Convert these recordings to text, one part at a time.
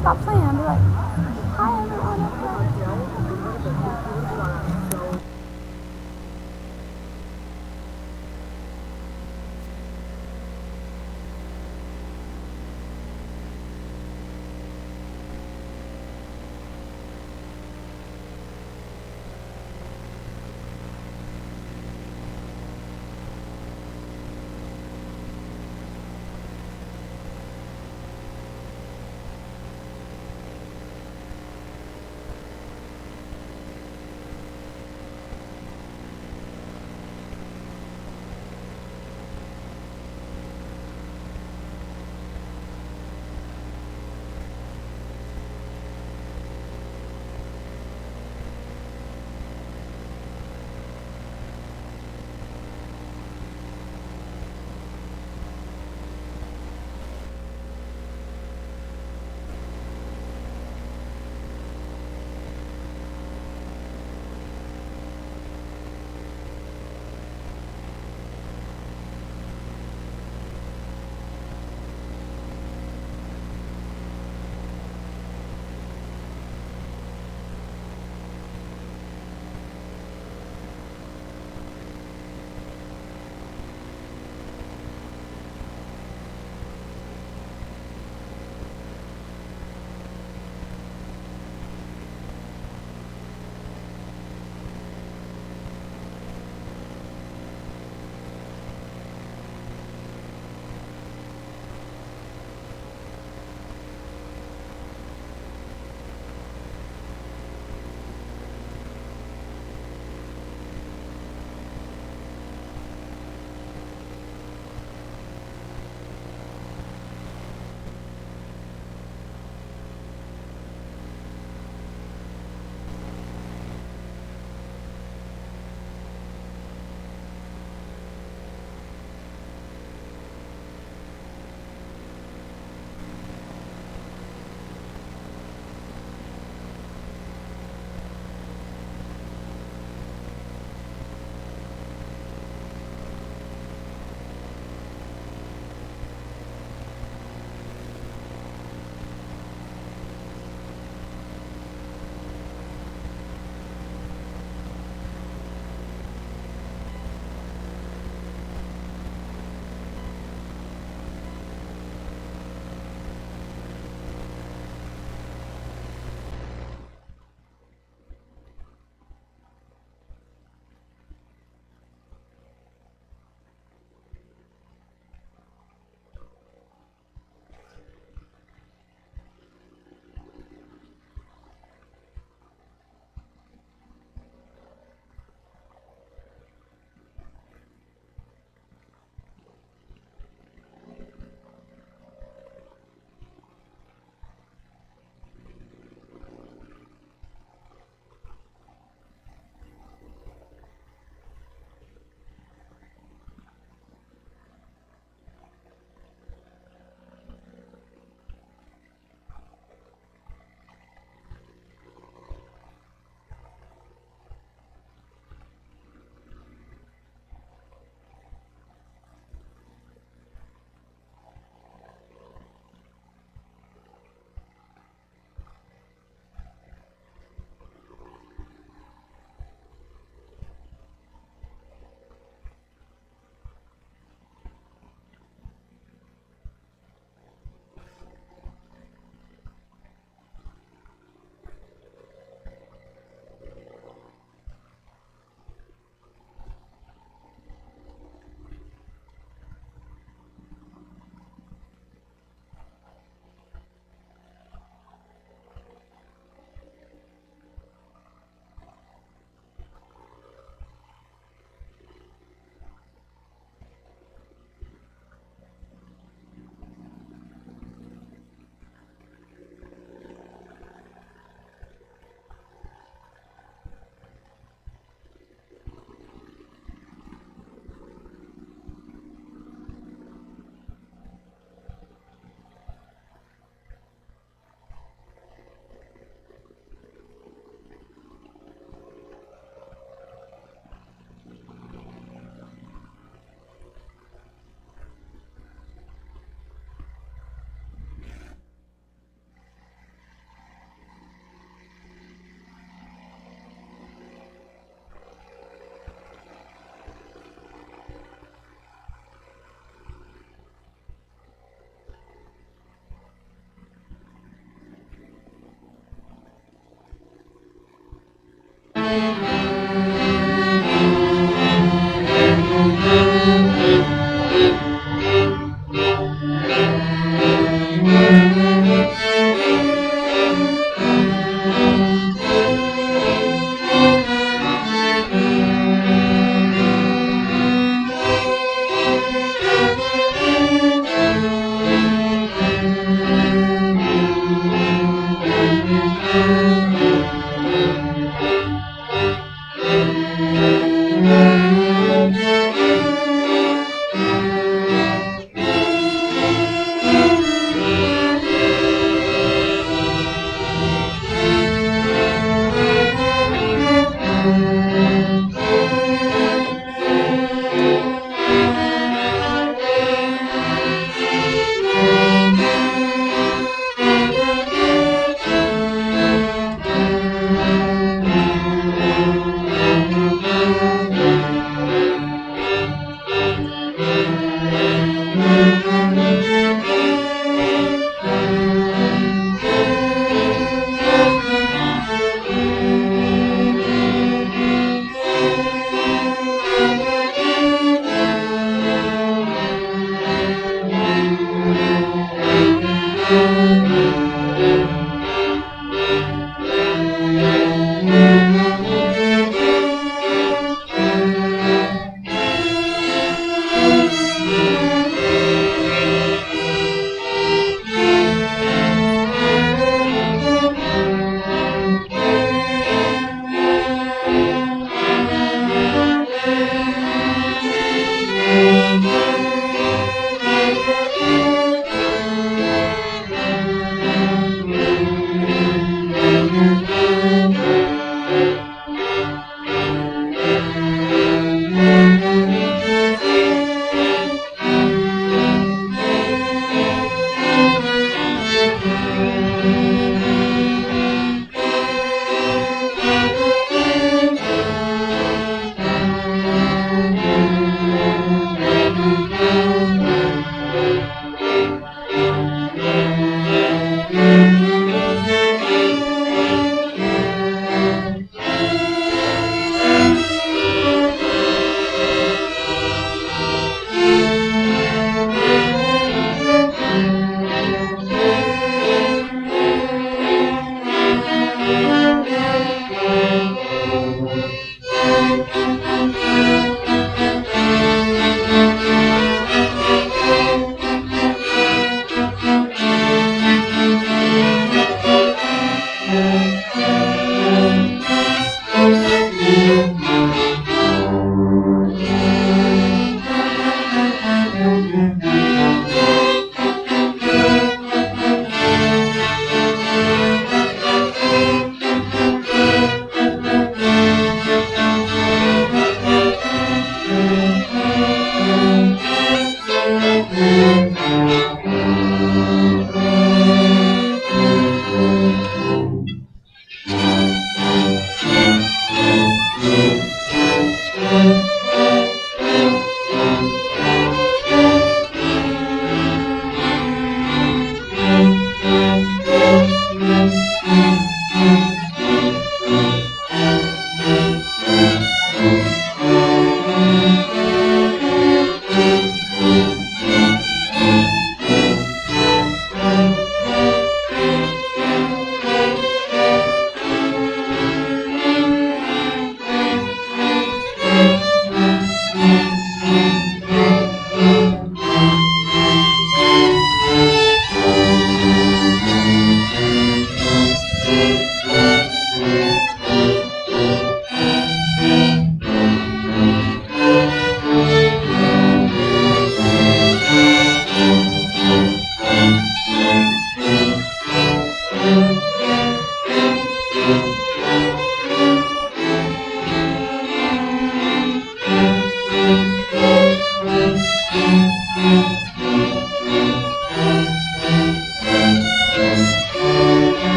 stop playing and be like, hi everyone.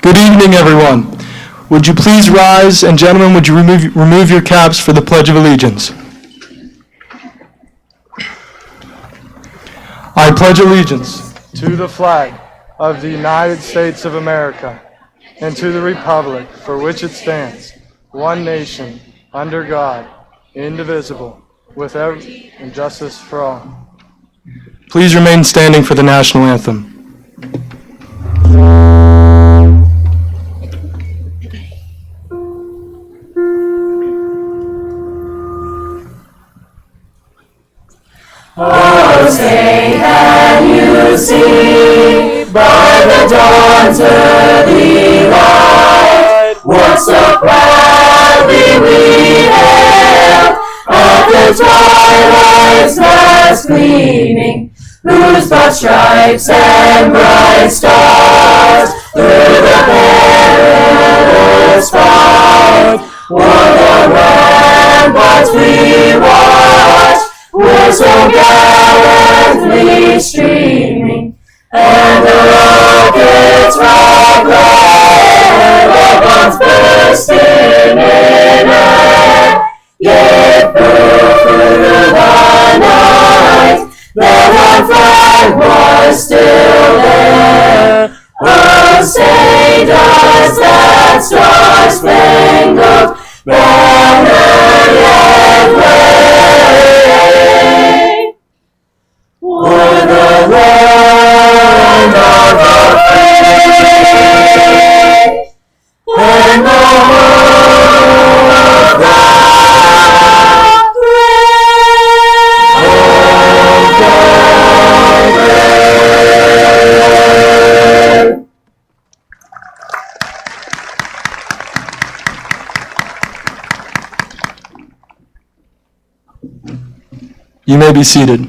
Good evening, everyone. Would you please rise, and gentlemen, would you remove your caps for the Pledge of Allegiance? I pledge allegiance to the flag of the United States of America and to the republic for which it stands, one nation, under God, indivisible, with liberty and justice for all. Please remain standing for the national anthem. Oh, say can you see by the dawn's early light what so proudly we hailed at the twilight's last gleaming, whose broad stripes and bright stars through the perilous fight o'er the ramparts we watched were so gallantly streaming, and the rockets rock red, the bombs bursting in air, yet broke through the night, the flag was still there. Oh, say does that star-spangled banner yet wave o'er the land of the free and the home of the brave? Oh, the brave. You may be seated.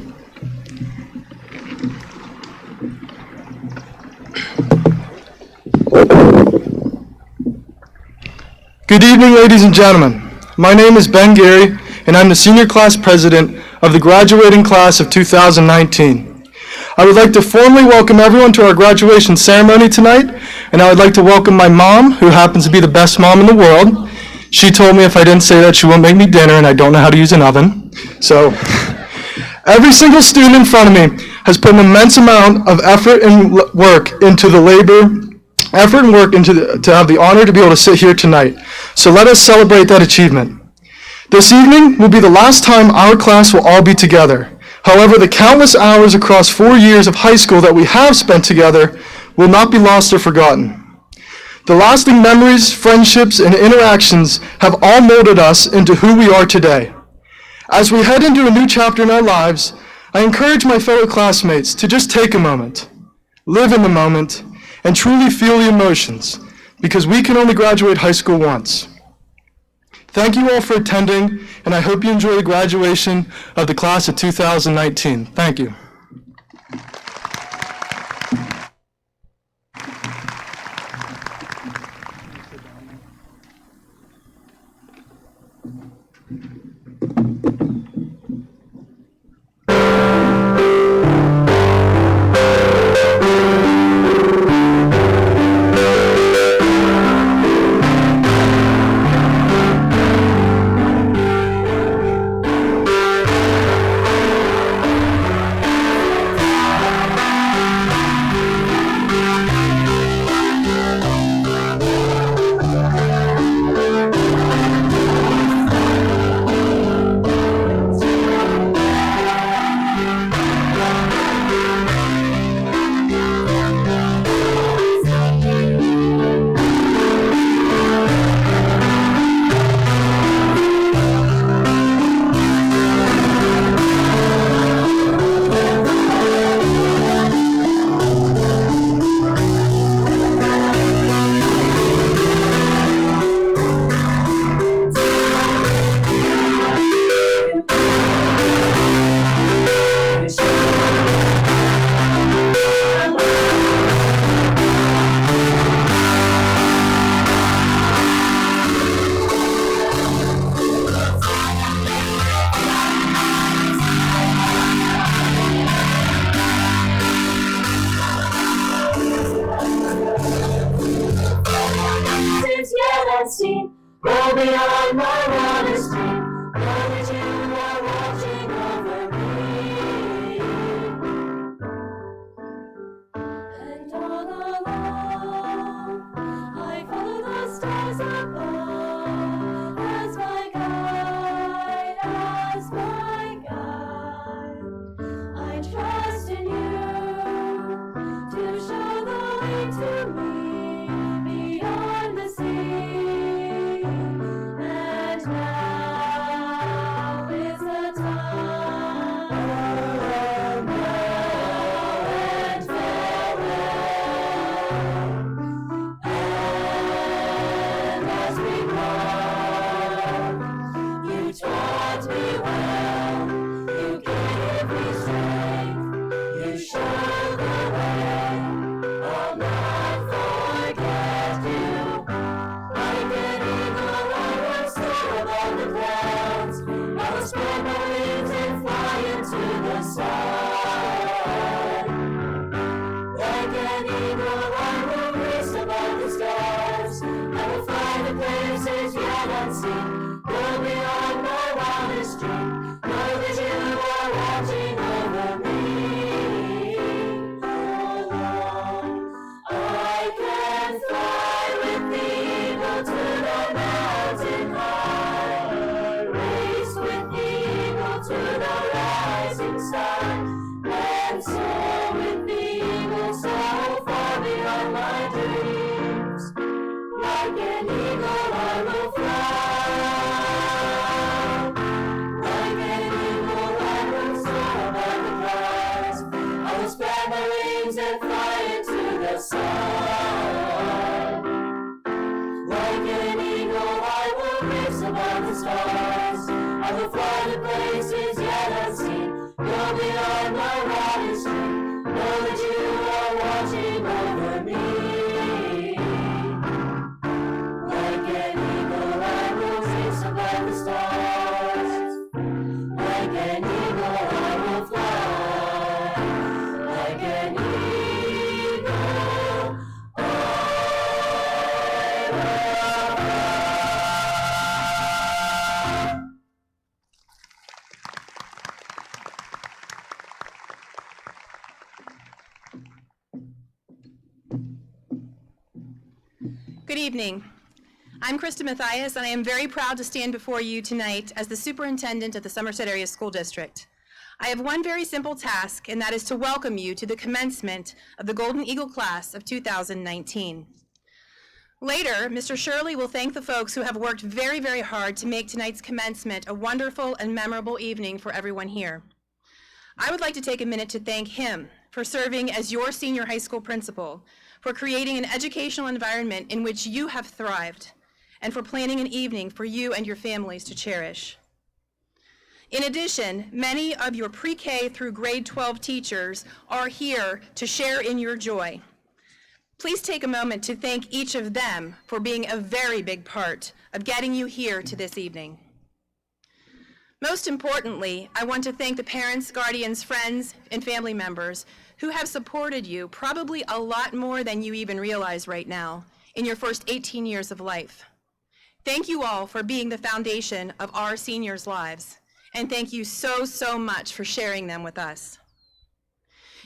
Good evening, ladies and gentlemen. My name is Ben Gary, and I'm the senior class president of the graduating class of 2019. I would like to formally welcome everyone to our graduation ceremony tonight, and I would like to welcome my mom, who happens to be the best mom in the world. She told me if I didn't say that, she won't make me dinner, and I don't know how to use an oven. So, every single student in front of me has put an immense amount of effort and work into the to have the honor to be able to sit here tonight. So let us celebrate that achievement. This evening will be the last time our class will all be together. However, the countless hours across 4 years of high school that we have spent together will not be lost or forgotten. The lasting memories, friendships, and interactions have all molded us into who we are today. As we head into a new chapter in our lives, I encourage my fellow classmates to just take a moment, live in the moment, and truly feel the emotions, because we can only graduate high school once. Thank you all for attending, and I hope you enjoy the graduation of the class of 2019. Thank you. go beyond my wildest dream. Know that you are watching over me. And all along, I follow the stars above as my guide, as my guide. I trust in you to show the way to me beyond the sea. And now is the time. And now and farewell. And as we part, you taught me well. You gave me strength. You showed the way. I'll not forget you. Like an eagle, I will soar above the clouds. I will spread my wings and fly into the sun. Like an eagle, I will race above the stars. I will fly to places yet unseen. Go beyond my wildest dream. Know that you are watching over me. All along, I can fly with the eagle to the mountain high. Race with the eagle to the rising sun. And soar with the eagle so far beyond my dreams. Like an eagle, I will fly. Like an eagle, I will soar above the clouds. I will spread my wings and fly into the sun. Like an eagle, I will race above the stars. I will fly to places yet unseen. Go beyond my wildest dream. Know that you are watching over me. Like an eagle, I will race above the stars. Like an eagle, I will fly. Like an eagle, I Good evening. I'm Krista Mathias, and I am very proud to stand before you tonight as the Superintendent of the Somerset Area School District. I have one very simple task, and that is to welcome you to the commencement of the Golden Eagle Class of 2019. Later, Mr. Shirley will thank the folks who have worked very, very hard to make tonight's commencement a wonderful and memorable evening for everyone here. I would like to take a minute to thank him for serving as your senior high school principal, for creating an educational environment in which you have thrived, and for planning an evening for you and your families to cherish. In addition, many of your pre-K through grade 12 teachers are here to share in your joy. Please take a moment to thank each of them for being a very big part of getting you here to this evening. Most importantly, I want to thank the parents, guardians, friends, and family members who have supported you probably a lot more than you even realize right now in your first 18 years of life. Thank you all for being the foundation of our seniors' lives, and thank you so, so much for sharing them with us.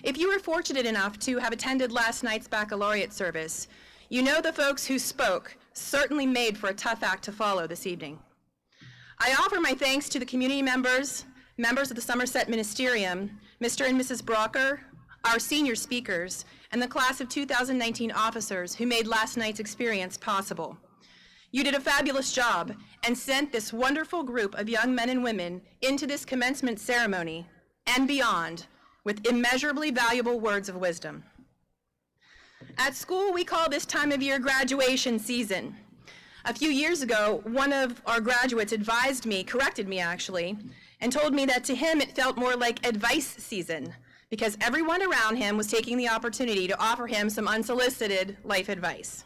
If you were fortunate enough to have attended last night's baccalaureate service, you know the folks who spoke certainly made for a tough act to follow this evening. I offer my thanks to the community members, members of the Somerset Ministerium, Mr. and Mrs. Brocker, our senior speakers, and the class of 2019 officers who made last night's experience possible. You did a fabulous job and sent this wonderful group of young men and women into this commencement ceremony and beyond with immeasurably valuable words of wisdom. At school, we call this time of year graduation season. A few years ago, one of our graduates advised me, corrected me actually, and told me that to him it felt more like advice season because everyone around him was taking the opportunity to offer him some unsolicited life advice.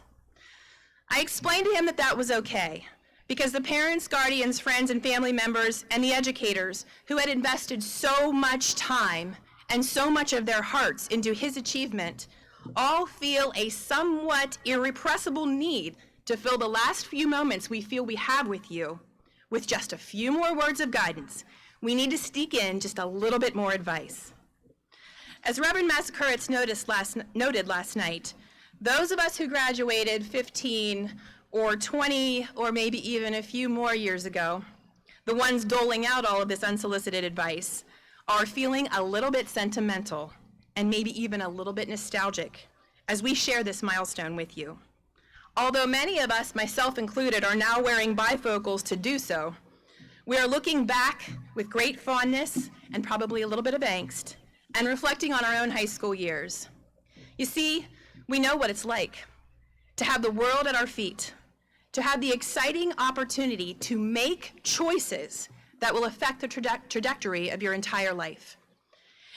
I explained to him that that was okay because the parents, guardians, friends, and family members and the educators who had invested so much time and so much of their hearts into his achievement all feel a somewhat irrepressible need to fill the last few moments we feel we have with you with just a few more words of guidance, we need to sneak in just a little bit more advice. As Reverend Massakuritz noted last night, those of us who graduated 15 or 20 or maybe even a few more years ago, the ones doling out all of this unsolicited advice, are feeling a little bit sentimental and maybe even a little bit nostalgic as we share this milestone with you. Although many of us, myself included, are now wearing bifocals to do so, we are looking back with great fondness and probably a little bit of angst and reflecting on our own high school years. You see, we know what it's like to have the world at our feet, to have the exciting opportunity to make choices that will affect the trajectory of your entire life.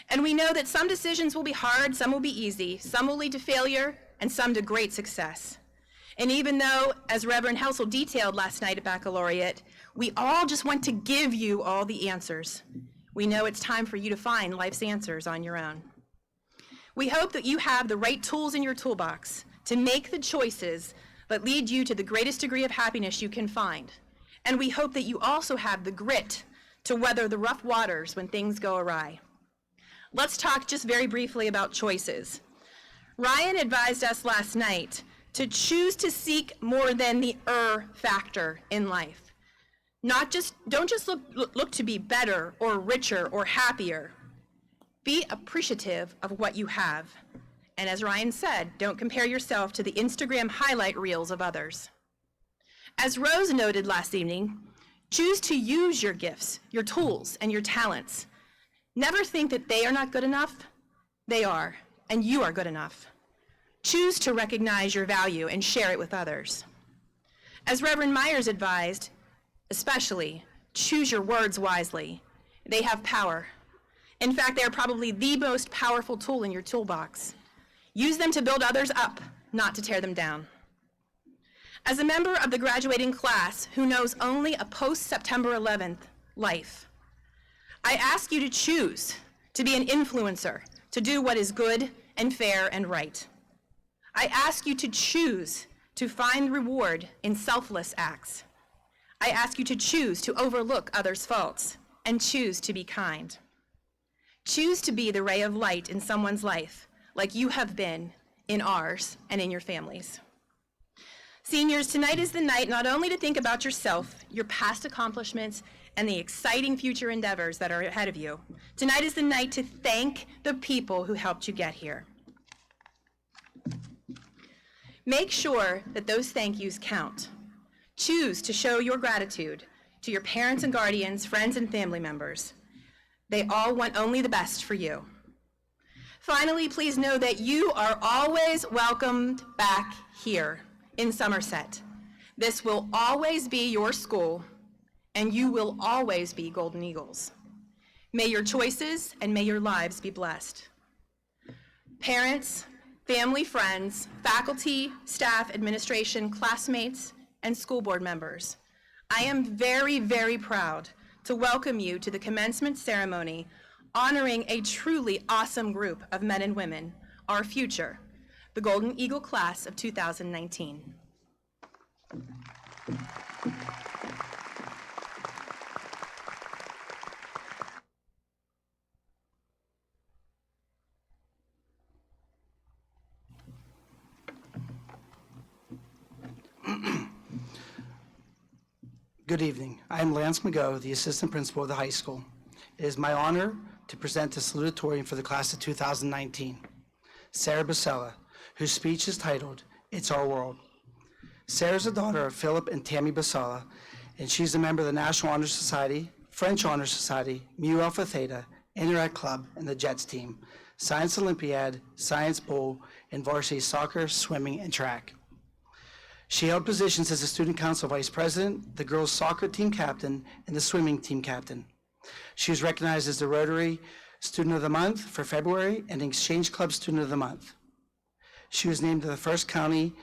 And we know that some decisions will be hard, some will be easy, some will lead to failure, and some to great success. And even though, as Reverend Helsel detailed last night at Baccalaureate, we all just want to give you all the answers, we know it's time for you to find life's answers on your own. We hope that you have the right tools in your toolbox to make the choices that lead you to the greatest degree of happiness you can find. And we hope that you also have the grit to weather the rough waters when things go awry. Let's talk just very briefly about choices. Ryan advised us last night to choose to seek more than the factor in life. Don't just look to be better or richer or happier. Be appreciative of what you have. And as Ryan said, don't compare yourself to the Instagram highlight reels of others. As Rose noted last evening, choose to use your gifts, your tools, and your talents. Never think that they are not good enough. They are, and you are good enough. Choose to recognize your value and share it with others. As Reverend Myers advised, especially, choose your words wisely. They have power. In fact, they are probably the most powerful tool in your toolbox. Use them to build others up, not to tear them down. As a member of the graduating class who knows only a post-September 11th life, I ask you to choose to be an influencer, to do what is good and fair and right. I ask you to choose to find reward in selfless acts. I ask you to choose to overlook others' faults and choose to be kind. Choose to be the ray of light in someone's life, like you have been in ours and in your families. Seniors, tonight is the night not only to think about yourself, your past accomplishments, and the exciting future endeavors that are ahead of you. Tonight is the night to thank the people who helped you get here. Make sure that those thank yous count. Choose to show your gratitude to your parents and guardians, friends and family members. They all want only the best for you. Finally, please know that you are always welcomed back here in Somerset. This will always be your school, and you will always be Golden Eagles. May your choices and may your lives be blessed. Parents, family, friends, faculty, staff, administration, classmates, and school board members, I am very, very proud to welcome you to the commencement ceremony honoring a truly awesome group of men and women, our future, the Golden Eagle class of 2019. Good evening. I am Lance McGough, the Assistant Principal of the high school. It is my honor to present the Salutatorian for the class of 2019, Sarah Basella, whose speech is titled, It's Our World. Sarah is the daughter of Philip and Tammy Basella, and she's a member of the National Honor Society, French Honor Society, Mu Alpha Theta, Interact Club, and the Jets team, Science Olympiad, Science Bowl, and varsity soccer, swimming, and track. She held positions as the Student Council Vice President, the girls' soccer team captain, and the swimming team captain. She was recognized as the Rotary Student of the Month for February and Exchange Club Student of the Month. She was named to the first county,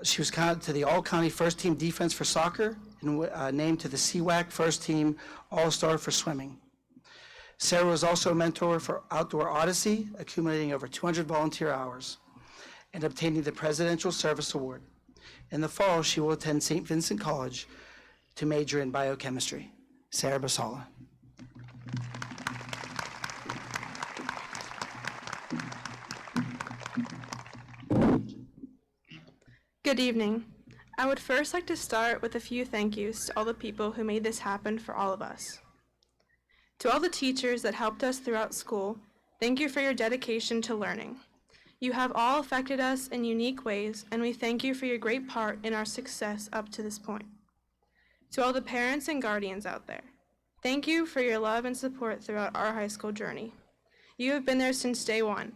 she was counted to the All-County First Team Defense for soccer and named to the CWAC First Team All-Star for swimming. Sarah was also a mentor for Outdoor Odyssey, accumulating over 200 volunteer hours and obtaining the Presidential Service Award. In the fall, she will attend St. Vincent College to major in biochemistry. Sarah Basala. Good evening. I would first like to start with a few thank yous to all the people who made this happen for all of us. To all the teachers that helped us throughout school, thank you for your dedication to learning. You have all affected us in unique ways, and we thank you for your great part in our success up to this point. To all the parents and guardians out there, thank you for your love and support throughout our high school journey. You have been there since day one.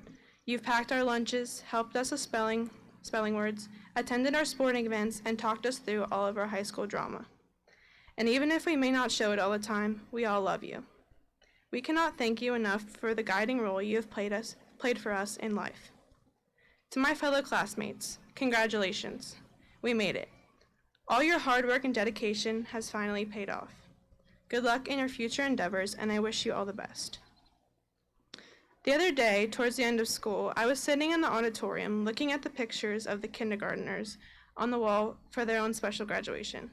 You've packed our lunches, helped us with spelling words, attended our sporting events, and talked us through all of our high school drama. And even if we may not show it all the time, we all love you. We cannot thank you enough for the guiding role you have played for us in life. To my fellow classmates, congratulations. We made it. All your hard work and dedication has finally paid off. Good luck in your future endeavors, and I wish you all the best. The other day, towards the end of school, I was sitting in the auditorium looking at the pictures of the kindergartners on the wall for their own special graduation.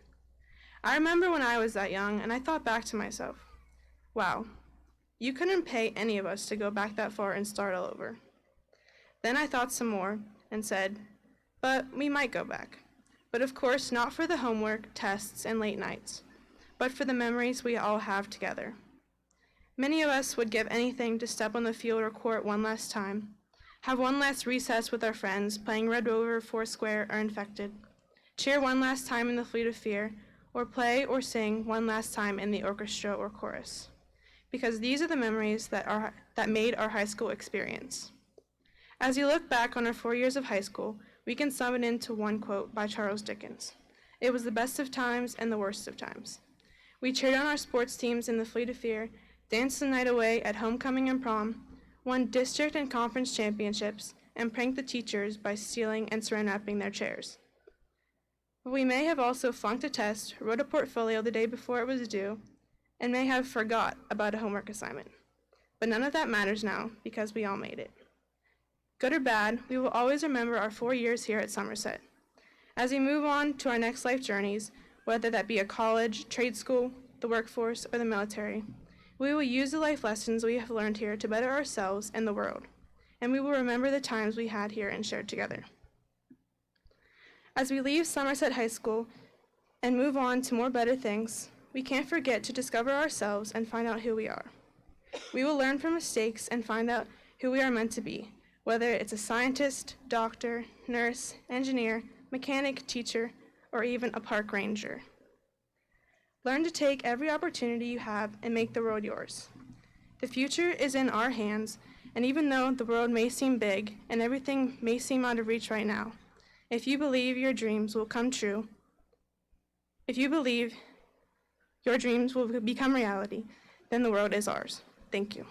I remember when I was that young, and I thought back to myself, wow, you couldn't pay any of us to go back that far and start all over. Then I thought some more and said, but we might go back. But of course, not for the homework, tests, and late nights, but for the memories we all have together. Many of us would give anything to step on the field or court one last time, have one last recess with our friends playing Red Rover, Foursquare, or Infected, cheer one last time in the Fleet of Fear, or play or sing one last time in the orchestra or chorus. Because these are the memories that made our high school experience. As you look back on our 4 years of high school, we can sum it into one quote by Charles Dickens. It was the best of times and the worst of times. We cheered on our sports teams in the Fleet of Fear, danced the night away at homecoming and prom, won district and conference championships, and pranked the teachers by stealing and saran-wrapping their chairs. We may have also flunked a test, wrote a portfolio the day before it was due, and may have forgot about a homework assignment. But none of that matters now, because we all made it. Good or bad, we will always remember our 4 years here at Somerset. As we move on to our next life journeys, whether that be a college, trade school, the workforce, or the military, we will use the life lessons we have learned here to better ourselves and the world, and we will remember the times we had here and shared together. As we leave Somerset High School and move on to more better things, we can't forget to discover ourselves and find out who we are. We will learn from mistakes and find out who we are meant to be, whether it's a scientist, doctor, nurse, engineer, mechanic, teacher, or even a park ranger. Learn to take every opportunity you have and make the world yours. The future is in our hands, and even though the world may seem big and everything may seem out of reach right now, if you believe your dreams will come true, if you believe your dreams will become reality, then the world is ours. Thank you.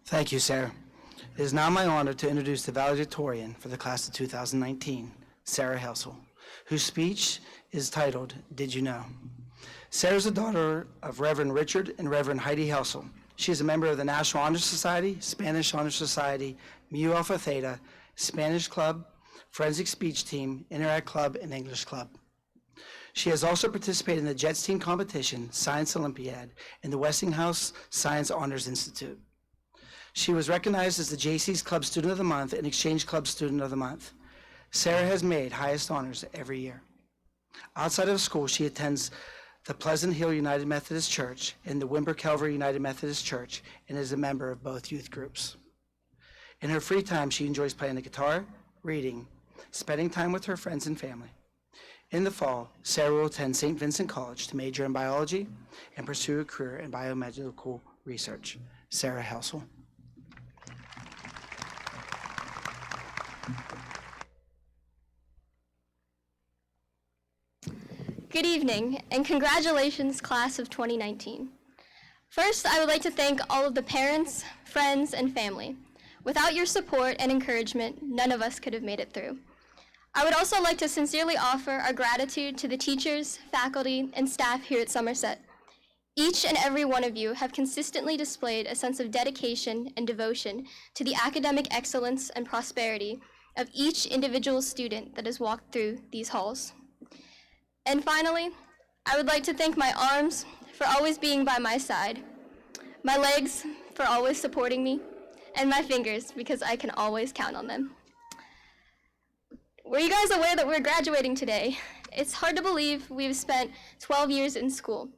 Thank you, Sarah. It is now my honor to introduce the Valedictorian for the class of 2019, Sarah Helsel, whose speech is titled, Did You Know? Sarah is the daughter of Reverend Richard and Reverend Heidi Helsel. She is a member of the National Honor Society, Spanish Honor Society, Mu Alpha Theta, Spanish Club, Forensic Speech Team, Interact Club, and English Club. She has also participated in the JETS Team Competition, Science Olympiad, and the Westinghouse Science Honors Institute. She was recognized as the JC's Club Student of the Month and Exchange Club Student of the Month. Sarah has made highest honors every year. Outside of school, she attends the Pleasant Hill United Methodist Church and the Wimber Calvary United Methodist Church and is a member of both youth groups. In her free time, she enjoys playing the guitar, reading, spending time with her friends and family. In the fall, Sarah will attend St. Vincent College to major in biology and pursue a career in biomedical research. Sarah Helsel. Good evening, and congratulations, class of 2019. First, I would like to thank all of the parents, friends, and family. Without your support and encouragement, none of us could have made it through. I would also like to sincerely offer our gratitude to the teachers, faculty, and staff here at Somerset. Each and every one of you have consistently displayed a sense of dedication and devotion to the academic excellence and prosperity of each individual student that has walked through these halls. And finally, I would like to thank my arms for always being by my side, my legs for always supporting me, and my fingers because I can always count on them. Were you guys aware that we're graduating today? It's hard to believe we've spent 12 years in school.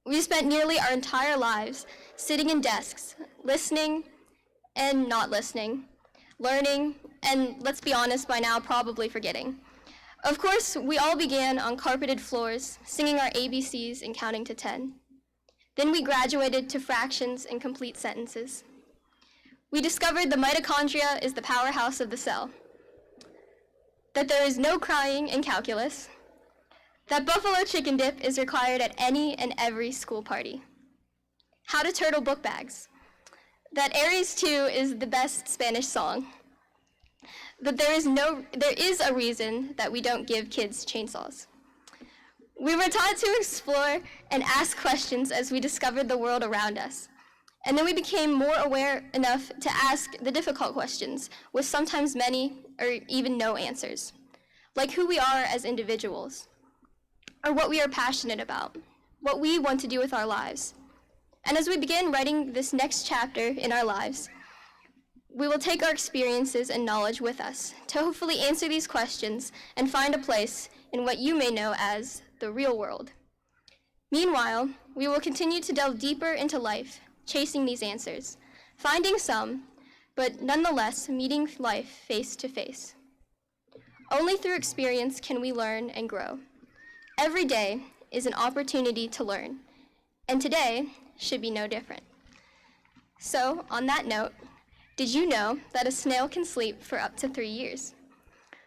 We've spent nearly our entire lives sitting in desks, listening and not listening, learning, and let's be honest, by now probably forgetting. Of course, we all began on carpeted floors, singing our ABCs and counting to 10. Then we graduated to fractions and complete sentences. We discovered the mitochondria is the powerhouse of the cell, that there is no crying in calculus, that buffalo chicken dip is required at any and every school party, how to turtle book bags, that Aries 2 is the best Spanish song, that there is a reason that we don't give kids chainsaws. We were taught to explore and ask questions as we discovered the world around us. And then we became more aware enough to ask the difficult questions with sometimes many or even no answers, like who we are as individuals, or what we are passionate about, what we want to do with our lives. And as we begin writing this next chapter in our lives, we will take our experiences and knowledge with us to hopefully answer these questions and find a place in what you may know as the real world. Meanwhile, we will continue to delve deeper into life, chasing these answers, finding some, but nonetheless meeting life face to face. Only through experience can we learn and grow. Every day is an opportunity to learn, and today should be no different. So, on that note, did you know that a snail can sleep for up to 3 years?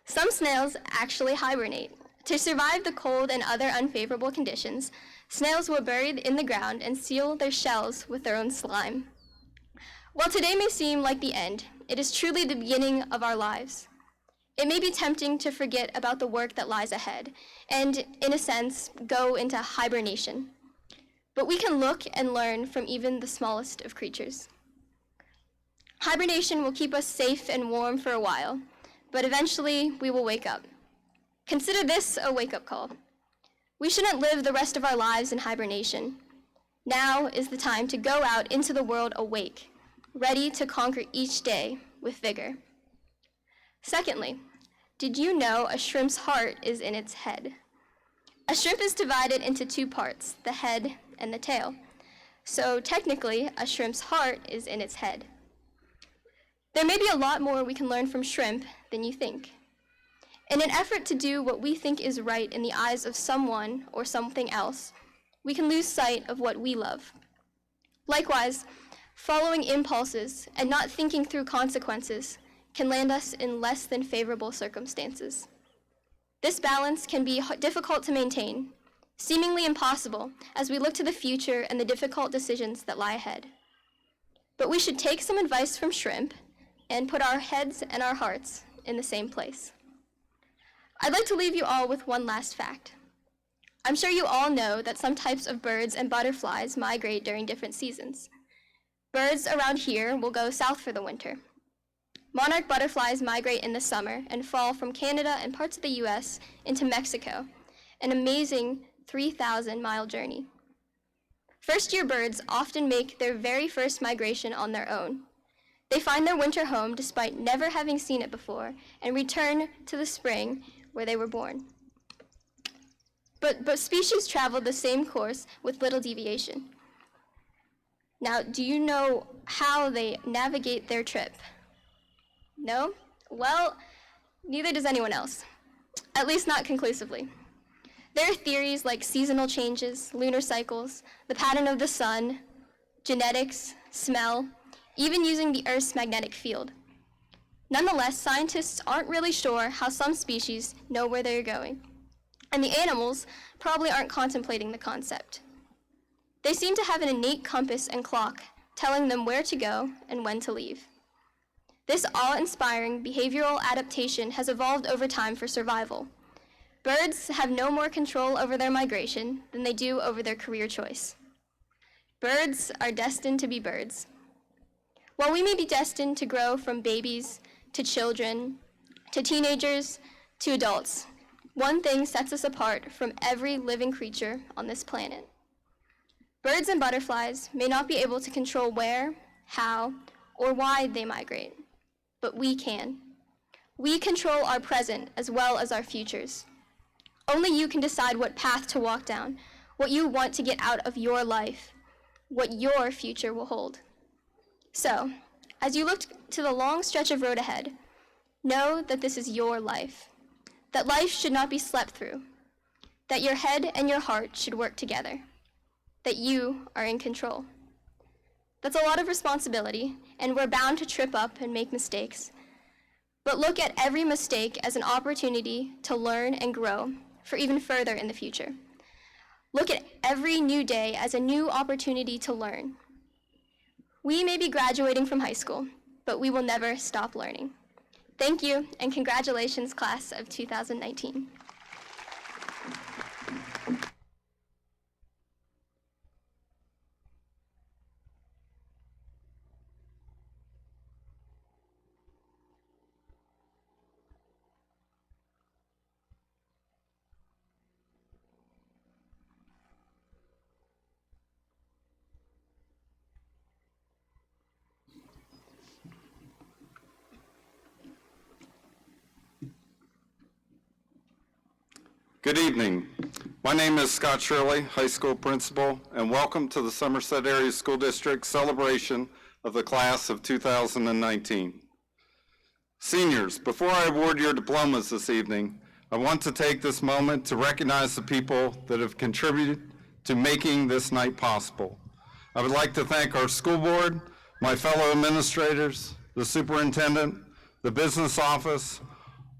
Some snails actually hibernate. To survive the cold and other unfavorable conditions, snails will bury in the ground and seal their shells with their own slime. While today may seem like the end, it is truly the beginning of our lives. It may be tempting to forget about the work that lies ahead and, in a sense, go into hibernation. But we can look and learn from even the smallest of creatures. Hibernation will keep us safe and warm for a while, but eventually we will wake up. Consider this a wake-up call. We shouldn't live the rest of our lives in hibernation. Now is the time to go out into the world awake, ready to conquer each day with vigor. Secondly, did you know a shrimp's heart is in its head? A shrimp is divided into 2 parts, the head and the tail. So technically, a shrimp's heart is in its head. There may be a lot more we can learn from shrimp than you think. In an effort to do what we think is right in the eyes of someone or something else, we can lose sight of what we love. Likewise, following impulses and not thinking through consequences can land us in less than favorable circumstances. This balance can be difficult to maintain, seemingly impossible as we look to the future and the difficult decisions that lie ahead. But we should take some advice from shrimp and put our heads and our hearts in the same place. I'd like to leave you all with one last fact. I'm sure you all know that some types of birds and butterflies migrate during different seasons. Birds around here will go south for the winter. Monarch butterflies migrate in the summer and fall from Canada and parts of the US into Mexico, an amazing 3,000-mile journey. First-year birds often make their very first migration on their own. They find their winter home despite never having seen it before and return to the spring where they were born. But species travel the same course with little deviation. Now, do you know how they navigate their trip? No? Well, neither does anyone else, at least not conclusively. There are theories like seasonal changes, lunar cycles, the pattern of the sun, genetics, smell, even using the Earth's magnetic field. Nonetheless, scientists aren't really sure how some species know where they're going, and the animals probably aren't contemplating the concept. They seem to have an innate compass and clock telling them where to go and when to leave. This awe-inspiring behavioral adaptation has evolved over time for survival. Birds have no more control over their migration than they do over their career choice. Birds are destined to be birds. While we may be destined to grow from babies to children, to teenagers, to adults, one thing sets us apart from every living creature on this planet. Birds and butterflies may not be able to control where, how, or why they migrate, but we can. We control our present as well as our futures. Only you can decide what path to walk down, what you want to get out of your life, what your future will hold. So, as you look to the long stretch of road ahead, know that this is your life, that life should not be slept through, that your head and your heart should work together, that you are in control. That's a lot of responsibility, and we're bound to trip up and make mistakes. But look at every mistake as an opportunity to learn and grow for even further in the future. Look at every new day as a new opportunity to learn. We may be graduating from high school, but we will never stop learning. Thank you, and congratulations, class of 2019. Good evening. My name is Scott Shirley, high school principal, and welcome to the Somerset Area School District celebration of the class of 2019. Seniors, before I award your diplomas this evening, I want to take this moment to recognize the people that have contributed to making this night possible. I would like to thank our school board, my fellow administrators, the superintendent, the business office,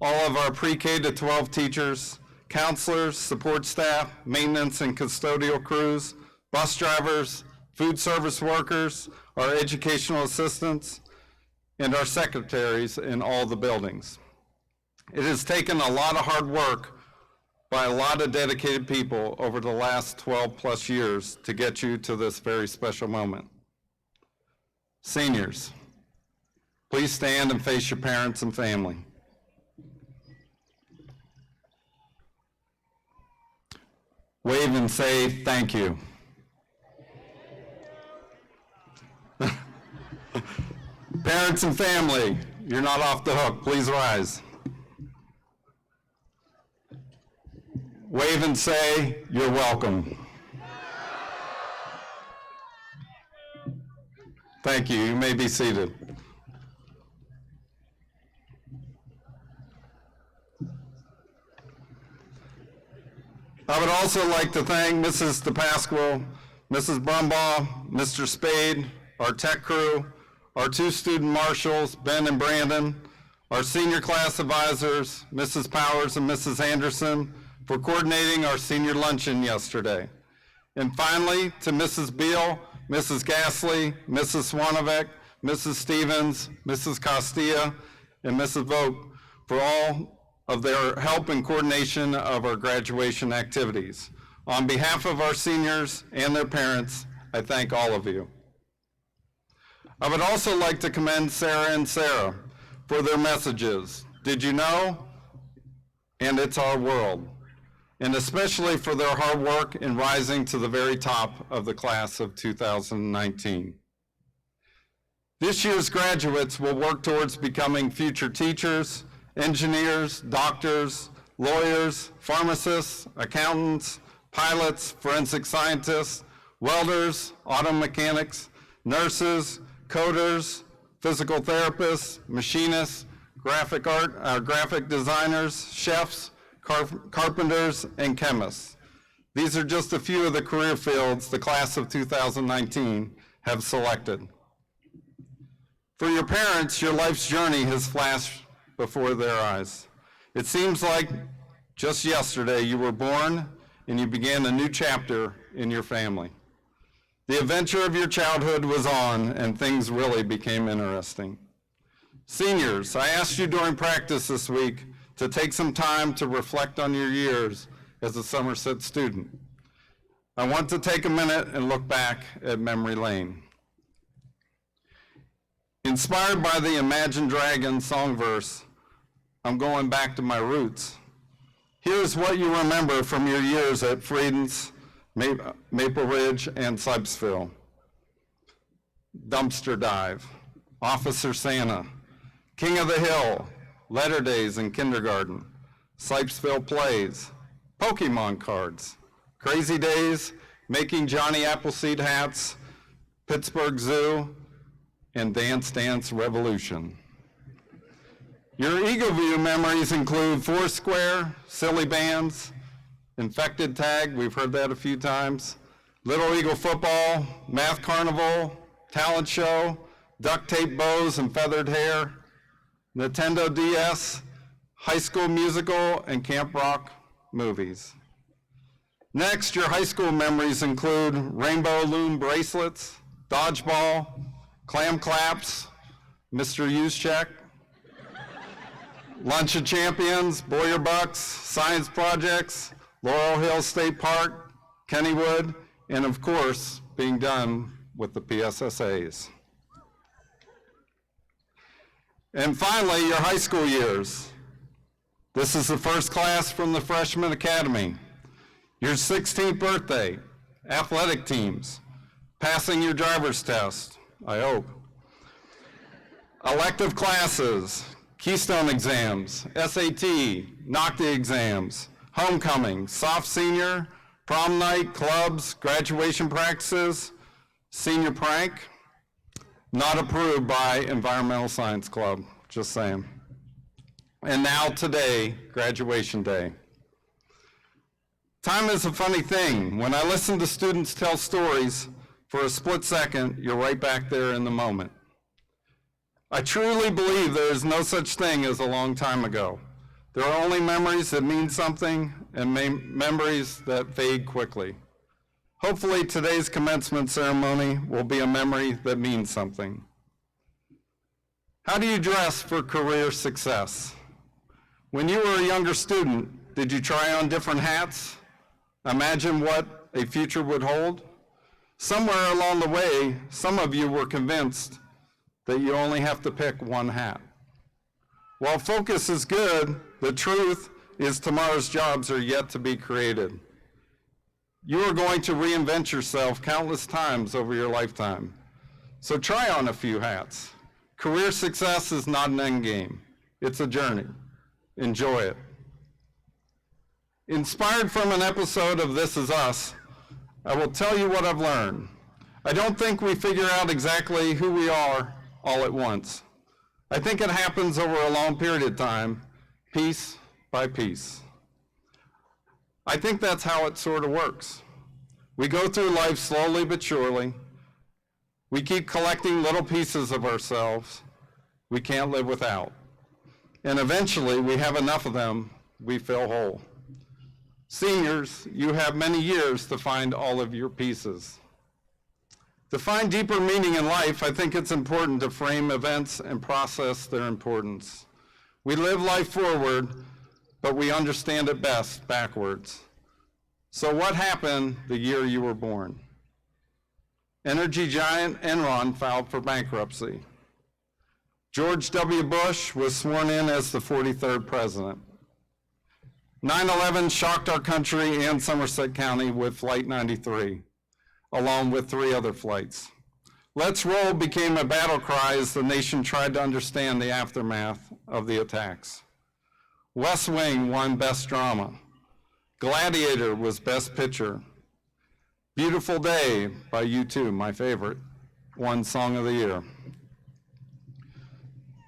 all of our pre-K to 12 teachers, counselors, support staff, maintenance and custodial crews, bus drivers, food service workers, our educational assistants, and our secretaries in all the buildings. It has taken a lot of hard work by a lot of dedicated people over the last 12 plus years to get you to this very special moment. Seniors, please stand and face your parents and family. Wave and say thank you. Parents and family, you're not off the hook. Please rise. Wave and say you're welcome. Thank you. You may be seated. I would also like to thank Mrs. DePasquale, Mrs. Brumbaugh, Mr. Spade, our tech crew, our two student marshals, Ben and Brandon, our senior class advisors, Mrs. Powers and Mrs. Anderson, for coordinating our senior luncheon yesterday. And finally, to Mrs. Beal, Mrs. Gasly, Mrs. Swanovec, Mrs. Stevens, Mrs. Castilla, and Mrs. Vogt for all of their help and coordination of our graduation activities. On behalf of our seniors and their parents, I thank all of you. I would also like to commend Sarah and Sarah for their messages. Did you know? And it's our world. And especially for their hard work in rising to the very top of the class of 2019. This year's graduates will work towards becoming future teachers, engineers, doctors, lawyers, pharmacists, accountants, pilots, forensic scientists, welders, auto mechanics, nurses, coders, physical therapists, machinists, graphic designers, chefs, carpenters, and chemists. These are just a few of the career fields the class of 2019 have selected. For your parents, your life's journey has flashed before their eyes. It seems like just yesterday you were born and you began a new chapter in your family. The adventure of your childhood was on, and things really became interesting. Seniors, I asked you during practice this week to take some time to reflect on your years as a Somerset student. I want to take a minute and look back at memory lane. Inspired by the Imagine Dragons song verse, I'm going back to my roots. Here's what you remember from your years at Freeden's, Maple Ridge, and Sipesville. Dumpster Dive, Officer Santa, King of the Hill, Letter Days in kindergarten, Sipesville Plays, Pokemon cards, Crazy Days, Making Johnny Appleseed hats, Pittsburgh Zoo, and Dance Dance Revolution. Your Eagle View memories include Foursquare, Silly Bands, Infected Tag, we've heard that a few times, Little Eagle Football, Math Carnival, Talent Show, Duct Tape Bows and Feathered Hair, Nintendo DS, High School Musical, and Camp Rock movies. Next, your high school memories include rainbow loom bracelets, dodgeball, clam claps, Mr. Yuschek, Lunch of Champions, Boyer Bucks, science projects, Laurel Hill State Park, Kennywood, and of course, being done with the PSSAs. And finally, your high school years. This is the first class from the Freshman Academy. Your 16th birthday, athletic teams, passing your driver's test, I hope. Elective classes, Keystone exams, SAT, NOCTA exams, homecoming, soft senior, prom night, clubs, graduation practices, senior prank, not approved by Environmental Science Club, just saying. And now today, graduation day. Time is a funny thing. When I listen to students tell stories, for a split second, you're right back there in the moment. I truly believe there is no such thing as a long time ago. There are only memories that mean something and memories that fade quickly. Hopefully today's commencement ceremony will be a memory that means something. How do you dress for career success? When you were a younger student, did you try on different hats? Imagine what a future would hold? Somewhere along the way, some of you were convinced that you only have to pick one hat. While focus is good, the truth is tomorrow's jobs are yet to be created. You are going to reinvent yourself countless times over your lifetime. So try on a few hats. Career success is not an end game. It's a journey. Enjoy it. Inspired from an episode of This Is Us, I will tell you what I've learned. I don't think we figure out exactly who we are all at once. I think it happens over a long period of time, piece by piece. I think that's how it sort of works. We go through life slowly but surely. We keep collecting little pieces of ourselves we can't live without. And eventually we have enough of them, we feel whole. Seniors, you have many years to find all of your pieces. To find deeper meaning in life, I think it's important to frame events and process their importance. We live life forward, but we understand it best backwards. So what happened the year you were born? Energy giant Enron filed for bankruptcy. George W. Bush was sworn in as the 43rd president. 9/11 shocked our country and Somerset County with Flight 93, along with 3 other flights. Let's Roll became a battle cry as the nation tried to understand the aftermath of the attacks. West Wing won Best Drama. Gladiator was Best Picture. Beautiful Day by U2, my favorite, won Song of the Year.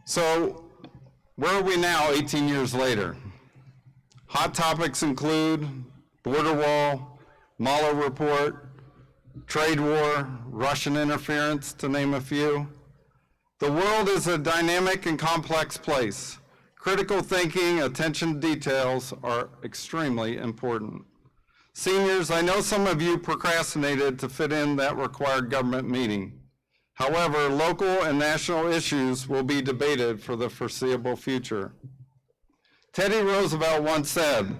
So, where are we now 18 years later? Hot topics include border wall, Mueller report, trade war, Russian interference, to name a few. The world is a dynamic and complex place. Critical thinking, attention to details are extremely important. Seniors, I know some of you procrastinated to fit in that required government meeting. However, local and national issues will be debated for the foreseeable future. Teddy Roosevelt once said,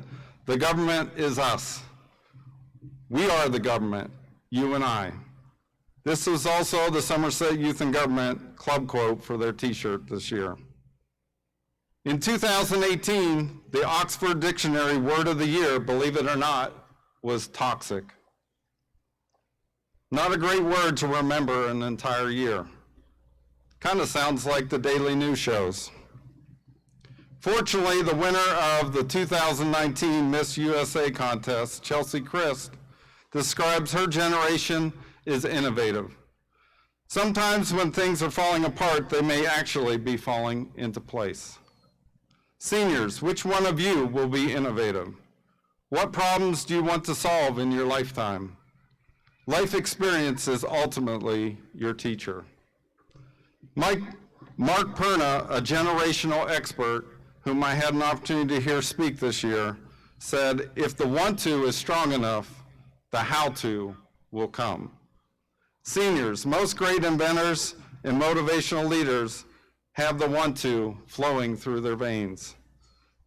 "The government is us. We are the government, you and I." This was also the Somerset Youth in Government club quote for their t-shirt this year. In 2018, the Oxford Dictionary word of the year, believe it or not, was toxic. Not a great word to remember an entire year. Kind of sounds like the daily news shows. Fortunately, the winner of the 2019 Miss USA contest, Chelsea Christ, describes her generation as innovative. Sometimes when things are falling apart, they may actually be falling into place. Seniors, which one of you will be innovative? What problems do you want to solve in your lifetime? Life experience is ultimately your teacher. Mark Perna, a generational expert whom I had an opportunity to hear speak this year, said, "If the want-to is strong enough, the how-to will come." Seniors, most great inventors and motivational leaders have the want-to flowing through their veins.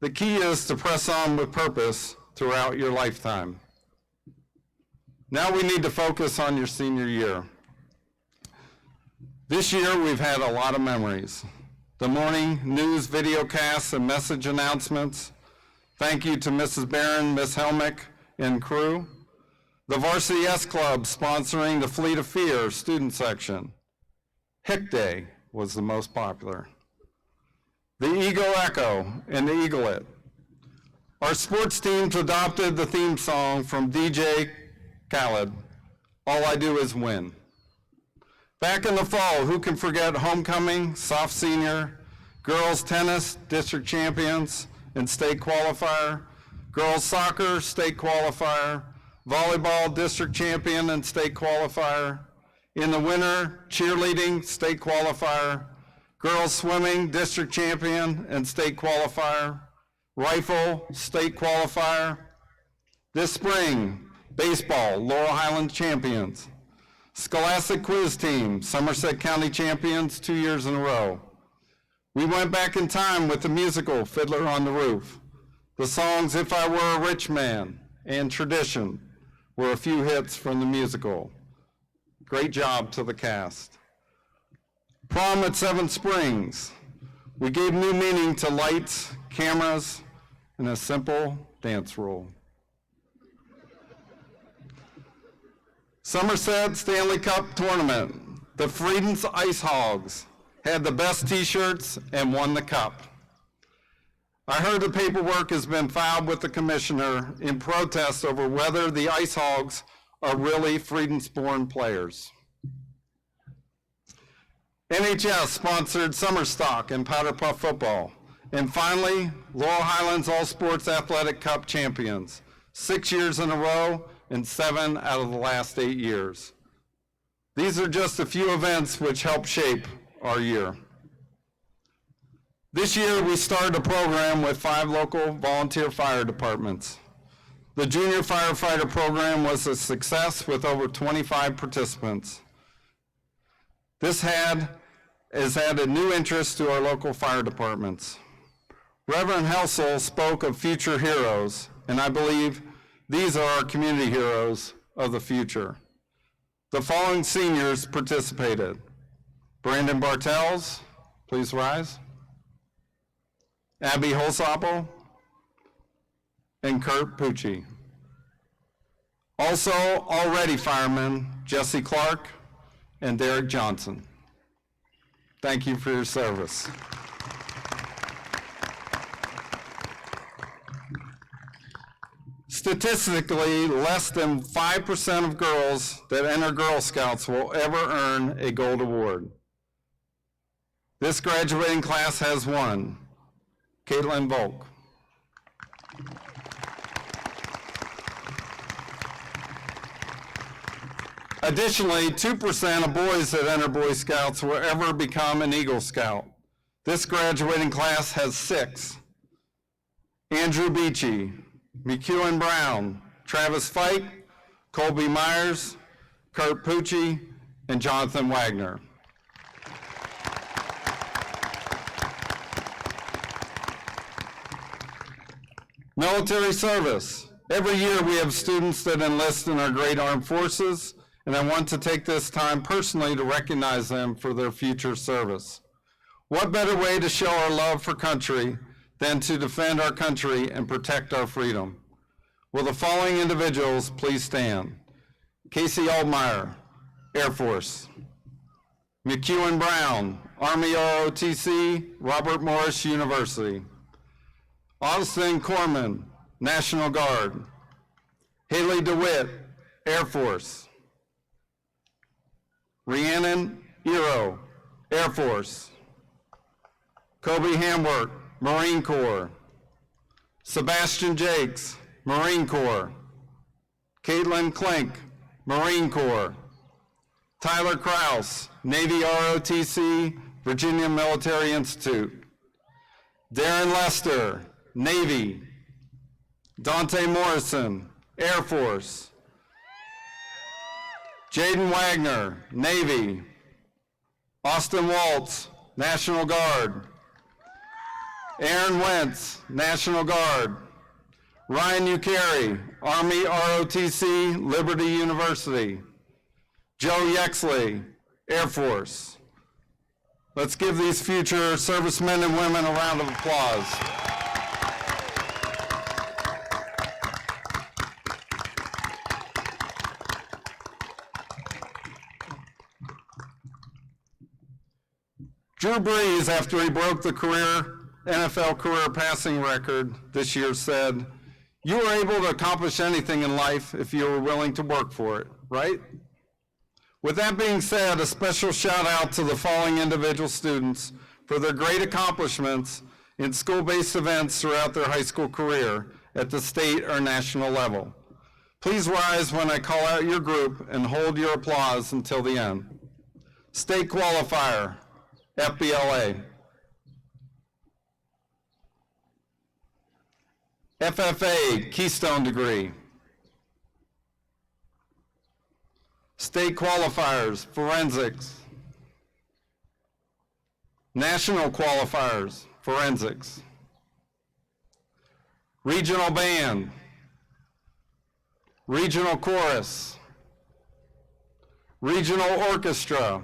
The key is to press on with purpose throughout your lifetime. Now we need to focus on your senior year. This year we've had a lot of memories. The morning news videocasts and message announcements. Thank you to Mrs. Barron, Ms. Helmick, and crew. The Varsity S Club sponsoring the Fleet of Fear student section. Hick Day was the most popular. The Eagle Echo and the Eaglet. Our sports teams adopted the theme song from DJ Khaled, "All I Do Is Win." Back in the fall, who can forget homecoming, soft senior, girls tennis, district champions, and state qualifier, girls soccer, state qualifier, volleyball, district champion and state qualifier, in the winter, cheerleading, state qualifier, girls swimming, district champion and state qualifier, rifle, state qualifier. This spring, baseball, Laurel Highlands champions. Scholastic quiz team, Somerset County champions 2 years in a row. We went back in time with the musical Fiddler on the Roof. The songs If I Were a Rich Man and Tradition were a few hits from the musical. Great job to the cast. Prom at Seven Springs. We gave new meaning to lights, cameras, and a simple dance rule. Somerset Stanley Cup Tournament. The Freedom's Ice Hogs had the best t-shirts and won the cup. I heard the paperwork has been filed with the commissioner in protest over whether the Ice Hogs are really Freedom's-born players. NHS sponsored Summer Stock and Powder Puff football. And finally, Laurel Highlands All Sports Athletic Cup champions, 6 years in a row and 7 out of the last 8 years. These are just a few events which help shape our year. This year, we started a program with 5 local volunteer fire departments. The junior firefighter program was a success with over 25 participants. This has added new interest to our local fire departments. Reverend Helsel spoke of future heroes, and I believe these are our community heroes of the future. The following seniors participated. Brandon Bartels, please rise. Abby Holsapple, and Kurt Pucci. Also, already firemen, Jesse Clark and Derek Johnson. Thank you for your service. Statistically, less than 5% of girls that enter Girl Scouts will ever earn a gold award. This graduating class has one. Caitlin Volk. Additionally, 2% of boys that enter Boy Scouts will ever become an Eagle Scout. This graduating class has 6. Andrew Beachy, McEwen Brown, Travis Fike, Colby Myers, Kurt Pucci, and Jonathan Wagner. Military service. Every year we have students that enlist in our great armed forces, and I want to take this time personally to recognize them for their future service. What better way to show our love for country than to defend our country and protect our freedom? Will the following individuals please stand? Casey Altmeyer, Air Force. McEwen Brown, Army ROTC, Robert Morris University. Austin Corman, National Guard. Haley DeWitt, Air Force. Rhiannon Ero, Air Force. Kobe Hamworth, Marine Corps. Sebastian Jakes, Marine Corps. Caitlin Klink, Marine Corps. Tyler Krause, Navy ROTC, Virginia Military Institute. Darren Lester, Navy. Dante Morrison, Air Force. Jaden Wagner, Navy. Austin Waltz, National Guard. Aaron Wentz, National Guard. Ryan Ukeri, Army ROTC, Liberty University. Joe Yexley, Air Force. Let's give these future servicemen and women a round of applause. Drew Brees, after he broke the NFL career passing record this year, said, "You were able to accomplish anything in life if you were willing to work for it," right? With that being said, a special shout out to the following individual students for their great accomplishments in school-based events throughout their high school career at the state or national level. Please rise when I call out your group and hold your applause until the end. State qualifier, FBLA. FFA, Keystone Degree. State qualifiers, forensics. National qualifiers, forensics. Regional band. Regional chorus. Regional orchestra.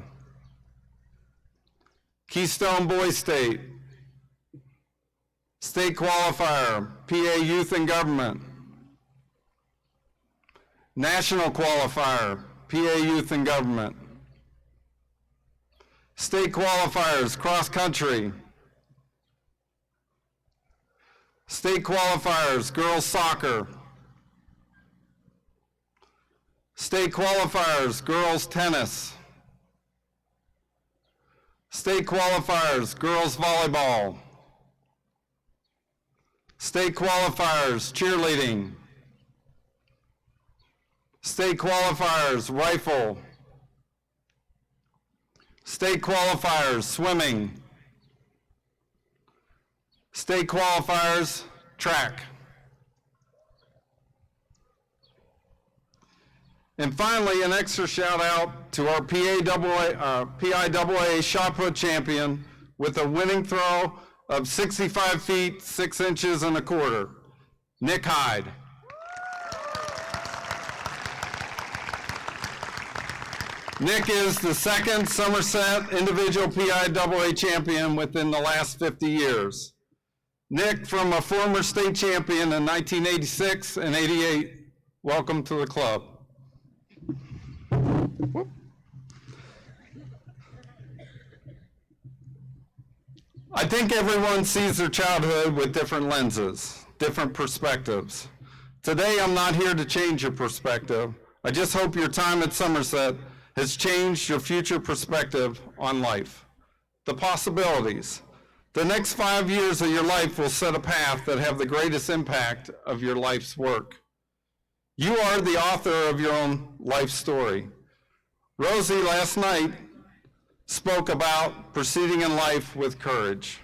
Keystone Boys State. State qualifier, PA Youth and Government. National qualifier, PA Youth and Government. State qualifiers, cross country. State qualifiers, girls soccer. State qualifiers, girls tennis. State qualifiers, girls volleyball. State qualifiers, cheerleading. State qualifiers, rifle. State qualifiers, swimming. State qualifiers, track. And finally, an extra shout out to our PIAA shot put champion with a winning throw of 65 feet, 6 inches and a quarter, Nick Hyde. Nick is the second Somerset individual PIAA champion within the last 50 years. Nick, from a former state champion in 1986 and 88, welcome to the club. I think everyone sees their childhood with different lenses, different perspectives. Today, I'm not here to change your perspective. I just hope your time at Somerset has changed your future perspective on life. The possibilities. The next 5 years of your life will set a path that have the greatest impact of your life's work. You are the author of your own life story. Rosie last night spoke about proceeding in life with courage.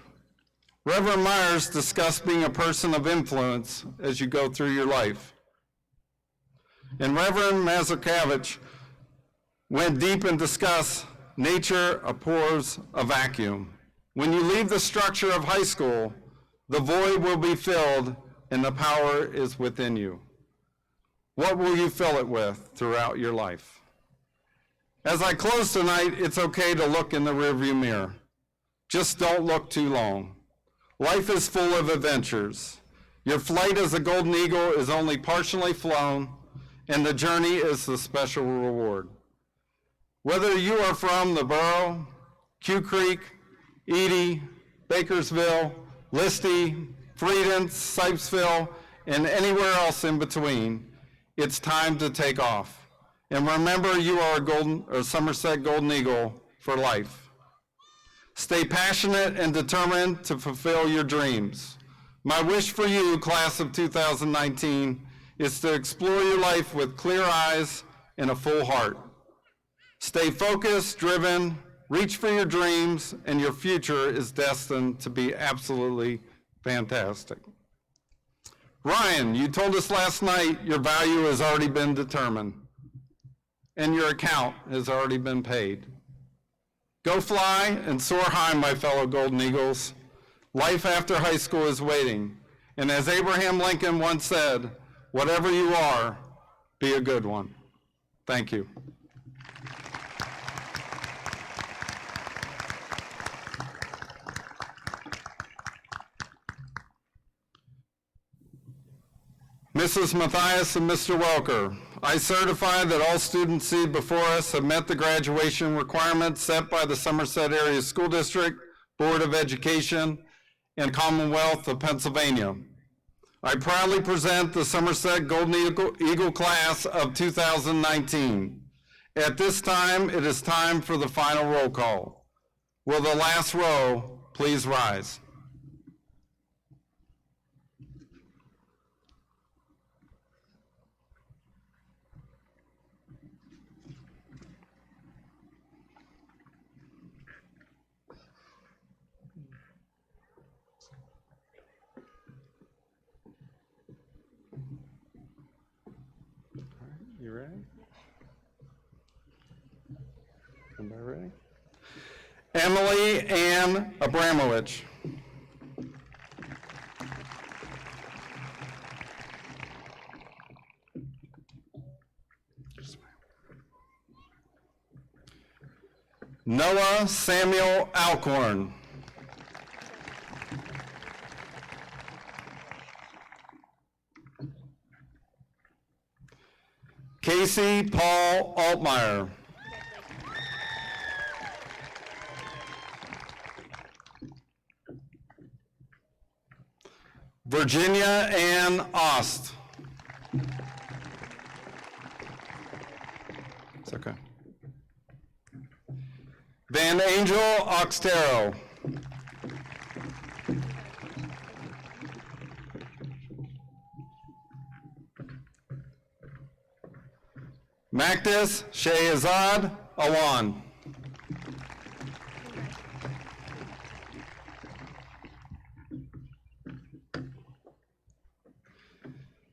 Reverend Myers discussed being a person of influence as you go through your life. And Reverend Mazurkevich went deep and discussed nature abhors a vacuum. When you leave the structure of high school, the void will be filled and the power is within you. What will you fill it with throughout your life? As I close tonight, it's okay to look in the rearview mirror. Just don't look too long. Life is full of adventures. Your flight as a golden eagle is only partially flown, and the journey is the special reward. Whether you are from the Borough, Q Creek, Edie, Bakersville, Listy, Frieden, Sipesville, and anywhere else in between, it's time to take off. And remember, you are a Somerset Golden Eagle for life. Stay passionate and determined to fulfill your dreams. My wish for you, class of 2019, is to explore your life with clear eyes and a full heart. Stay focused, driven, reach for your dreams, and your future is destined to be absolutely fantastic. Ryan, you told us last night your value has already been determined, and your account has already been paid. Go fly and soar high, my fellow Golden Eagles. Life after high school is waiting, and as Abraham Lincoln once said, whatever you are, be a good one. Thank you. Mrs. Matthias and Mr. Welker, I certify that all students seated before us have met the graduation requirements set by the Somerset Area School District, Board of Education, and Commonwealth of Pennsylvania. I proudly present the Somerset Golden Eagle class of 2019. At this time, it is time for the final roll call. Will the last row please rise? You ready? Everybody ready? Emily Ann Abramowitz. Noah Samuel Alcorn. Casey Paul Altmeyer. Virginia Ann Ost. It's okay. Van Angel Oxtero. Makdis Shehzad Awan.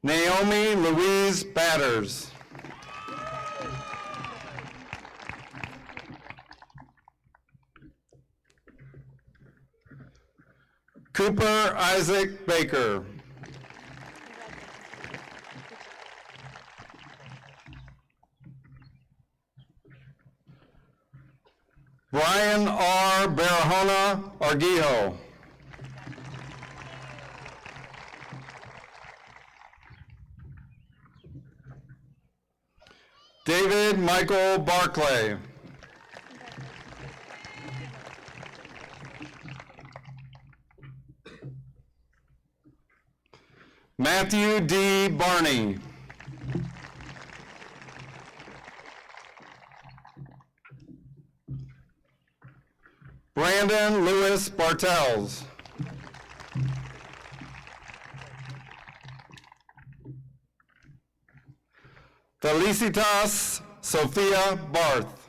Naomi Louise Batters. Cooper Isaac Baker. Brian R. Barahona Arguijo. David Michael Barclay. Matthew D. Barney. Brandon Lewis Bartels. Felicitas Sophia Barth.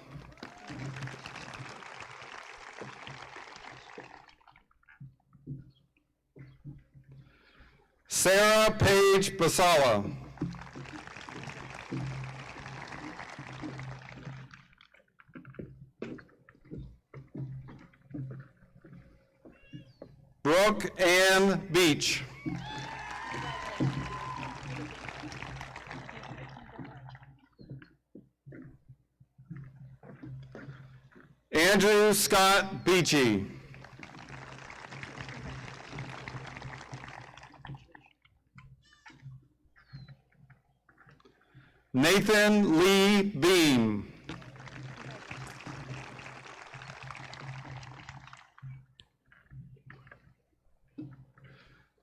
Sarah Paige Basala. Brooke Ann Beach. Andrew Scott Beachy. Nathan Lee Beam.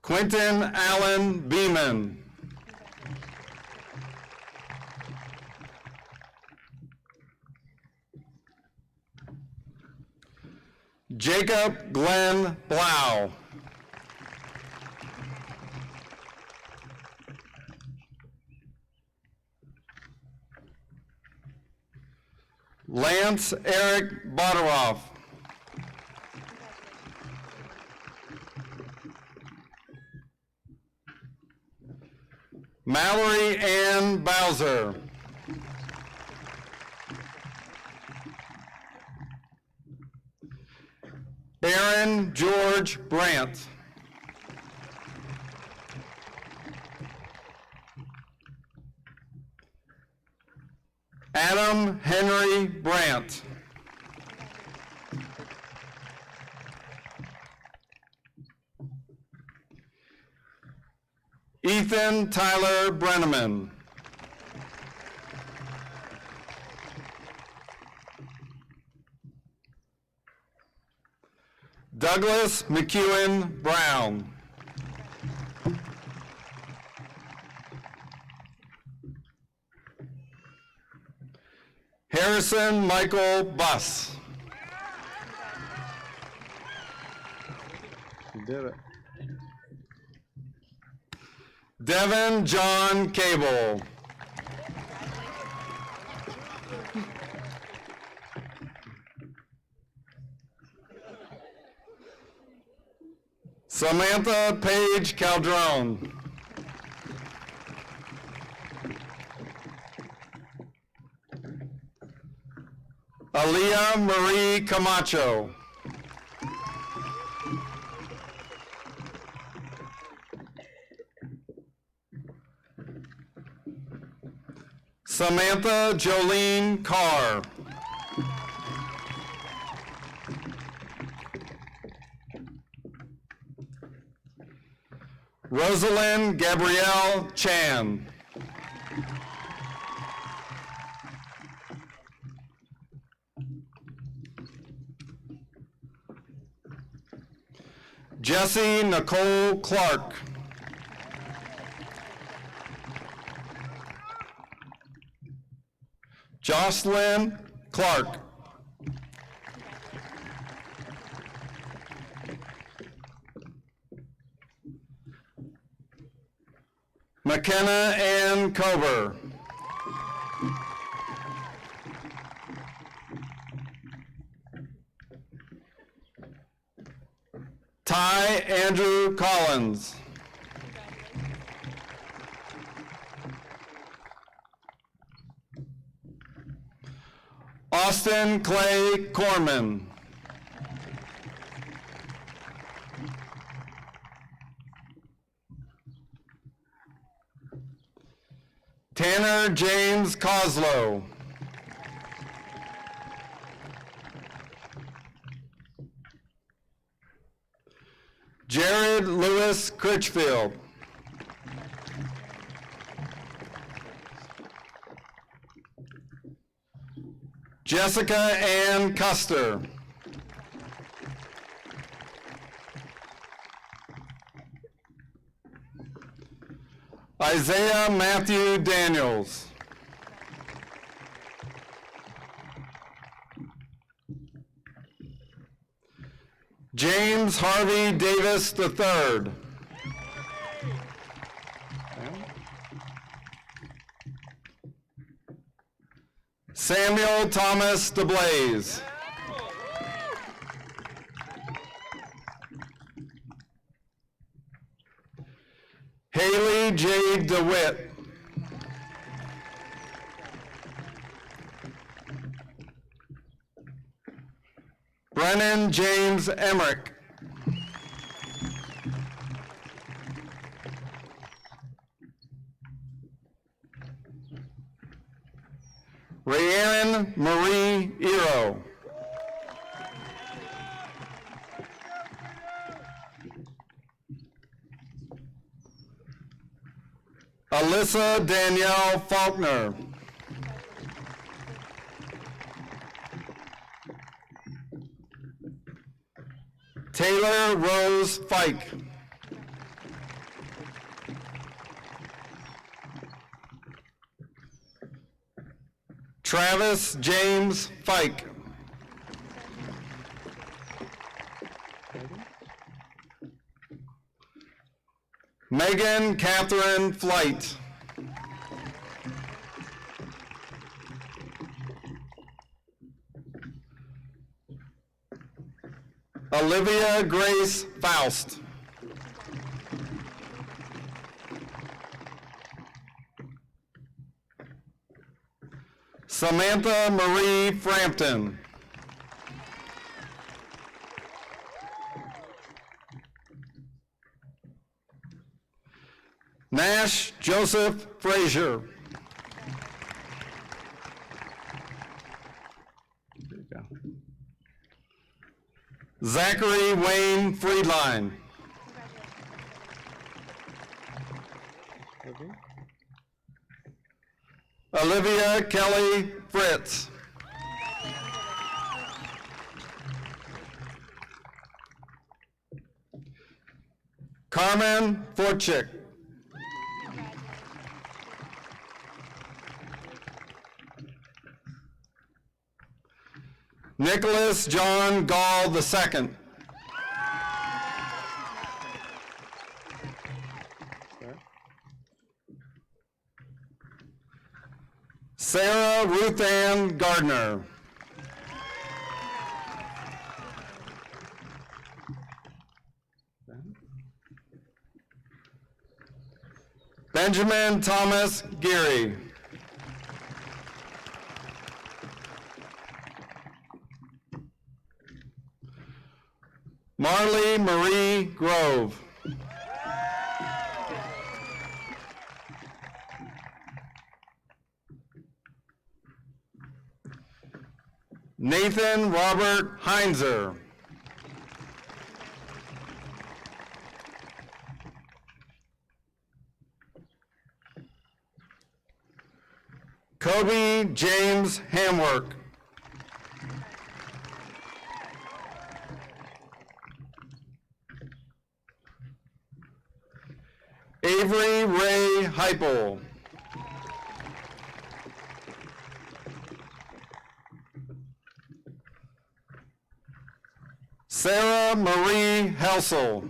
Quentin Allen Beeman. Jacob Glenn Blau. Lance Eric Boderoff. Mallory Ann Bowser. Aaron George Brandt. Adam Henry Brandt. Ethan Tyler Brenneman. Douglas McEwen Brown. Harrison Michael Buss. You did it. Devin John Cable. Samantha Paige Caldron. Aaliyah Marie Camacho. Samantha Jolene Carr. Rosalind Gabrielle Chan. Jessie Nicole Clark. Jocelyn Clark. McKenna Ann Cober. Ty Andrew Collins. Austin Clay Corman. Tanner James Coslow. Jared Lewis Critchfield. Jessica Ann Custer. Isaiah Matthew Daniels. James Harvey Davis III. Samuel Thomas DeBlaze. Haley J. DeWitt. Brennan James Emmerich. Rhiannon Marie Ero. Alyssa Danielle Faulkner. Taylor Rose Fike. Travis James Fike. Megan Catherine Flight. Olivia Grace Faust. Samantha Marie Frampton. Nash Joseph Frazier. There you go. Zachary Wayne Friedline. Olivia Kelly Fritz. Carmen Forchick. Nicholas John Gall II. Sarah Ruth Ann Gardner. Benjamin Thomas Geary. Marley Marie Grove. Nathan Robert Heinzer. Kobe James Hamwork. Avery Ray Heipel. Sarah Marie Helsel.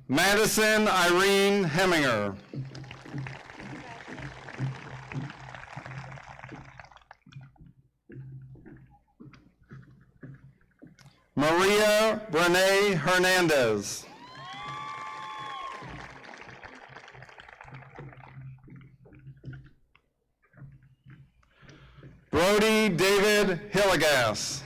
Madison Irene Heminger. Maria Renee Hernandez. Brody David Hillegas.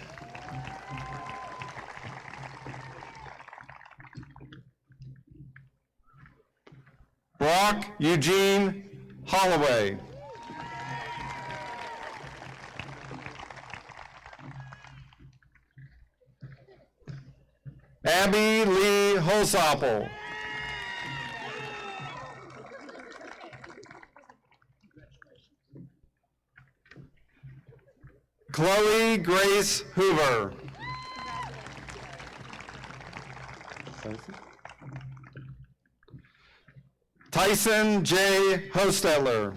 Brock Eugene Holloway. Abby Lee Holsapple. Chloe Grace Hoover. Tyson J. Hostetler.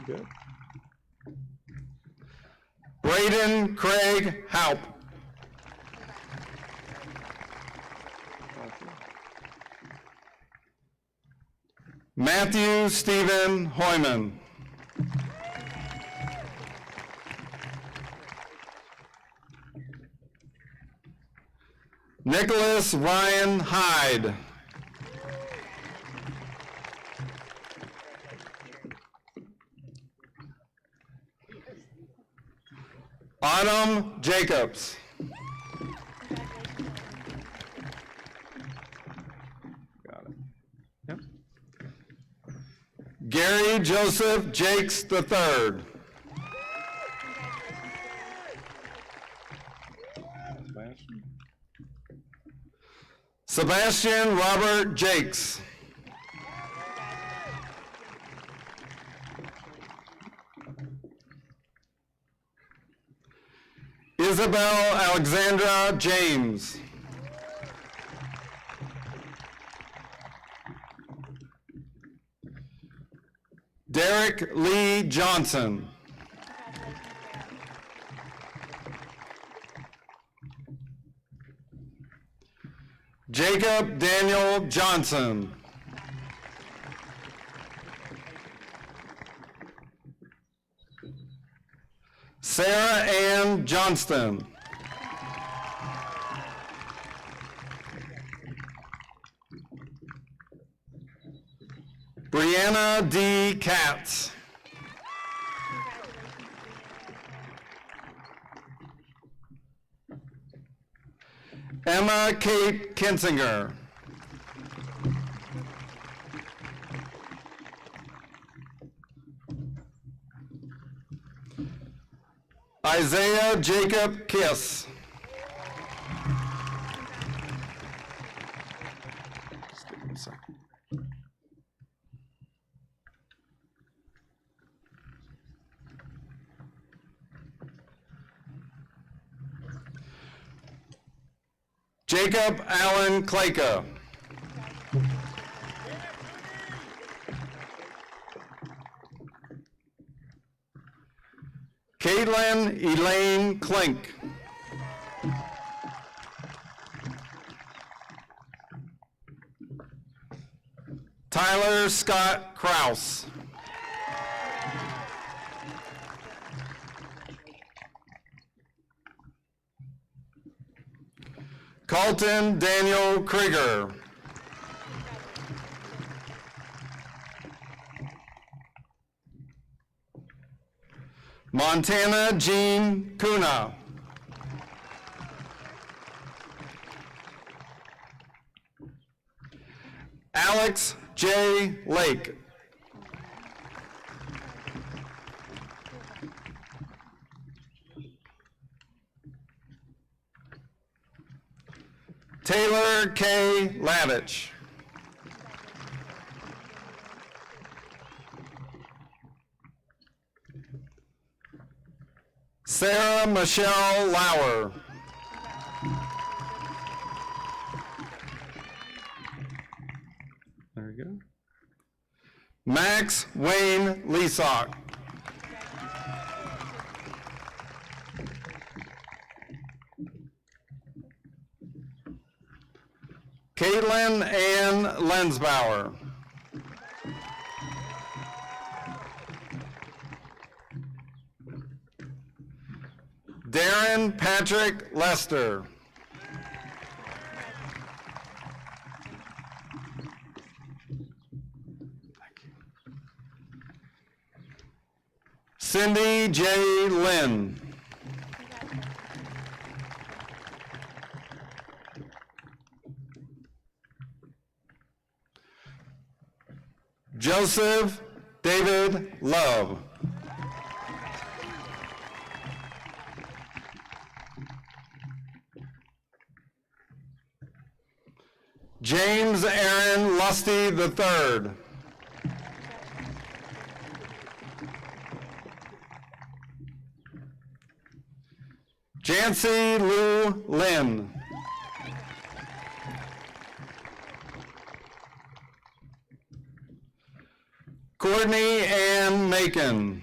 Good. Braden Craig Haupt. Matthew Stephen Hoyman. Nicholas Ryan Hyde. Autumn Jacobs. Got it. Yep. Gary Joseph Jakes III. Sebastian Robert Jakes. Isabel Alexandra James. Derek Lee Johnson. Jacob Daniel Johnson. Sarah Ann Johnston. Brianna D. Katz. Emma Kate Kinsinger. Isaiah Jacob Kiss. Jacob Allen Kleka. Caitlin Elaine Klink. Tyler Scott Kraus. Colton Daniel Krieger. Montana Jean Kuna. Alex J. Lake. Taylor K. Lavich. Sarah Michelle Lauer. There we go. Max Wayne Leasock. Caitlin Ann Lensbauer. Darren Patrick Lester. Cindy J. Lynn. Joseph David Love. James Aaron Lusty III. Jancy Lou Lynn. Courtney Ann Macon.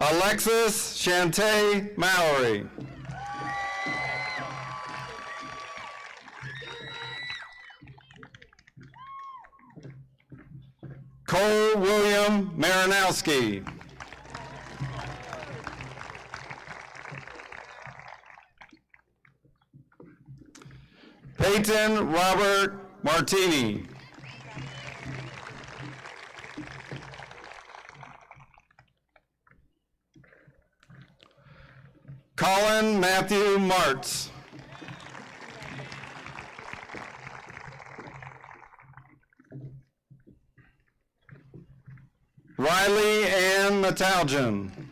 Alexis Shantae Mallory. Cole William Marinowski. Peyton Robert Martini. Colin Matthew Martz. Riley Ann Metaljan.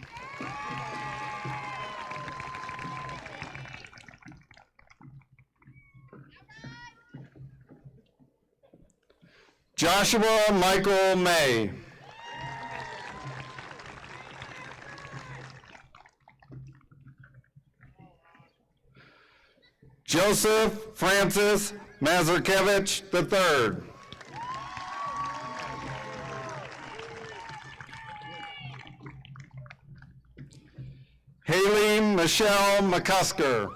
Joshua Michael May. Joseph Francis Mazurkevich III. Haley Michelle McCusker.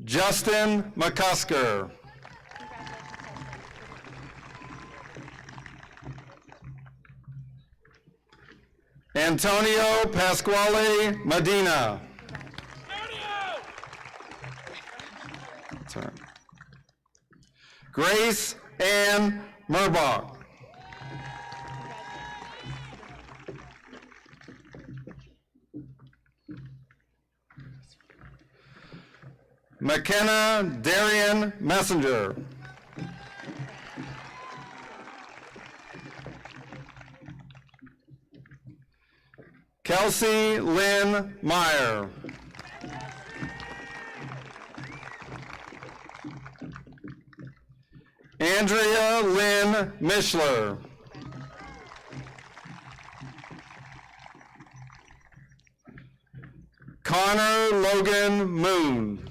Justin McCusker. Antonio Pasquale Medina. Sorry. Grace Ann Murbach. McKenna Darian Messenger. Kelsey Lynn Meyer. Andrea Lynn Mishler. Connor Logan Moon.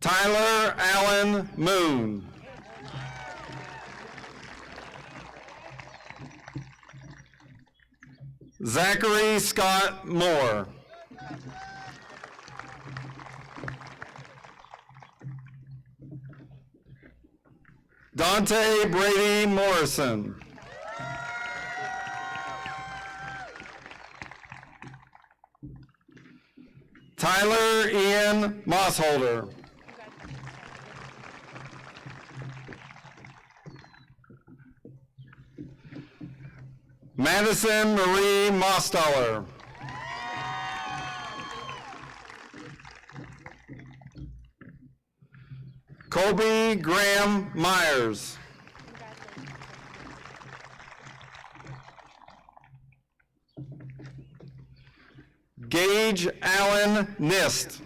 Tyler Allen Moon. Zachary Scott Moore. Dante Brady Morrison. Tyler Ian Mossholder. Madison Marie Mostaller. Colby Graham Myers. Gage Allen Nist.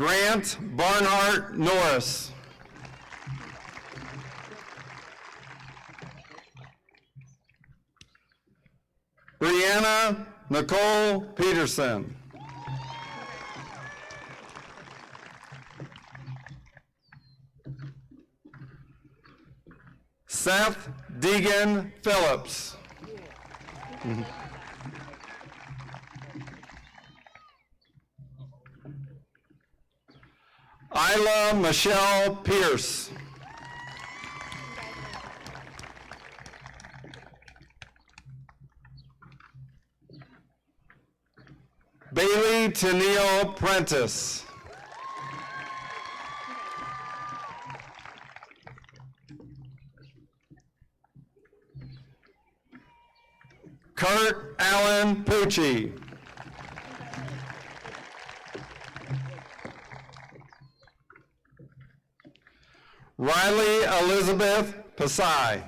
Grant Barnhart Norris. Brianna Nicole Peterson. Seth Deegan Phillips. Isla Michelle Pierce. Bailey Tennille Prentice. Kurt Allen Pucci. Riley Elizabeth Pasai.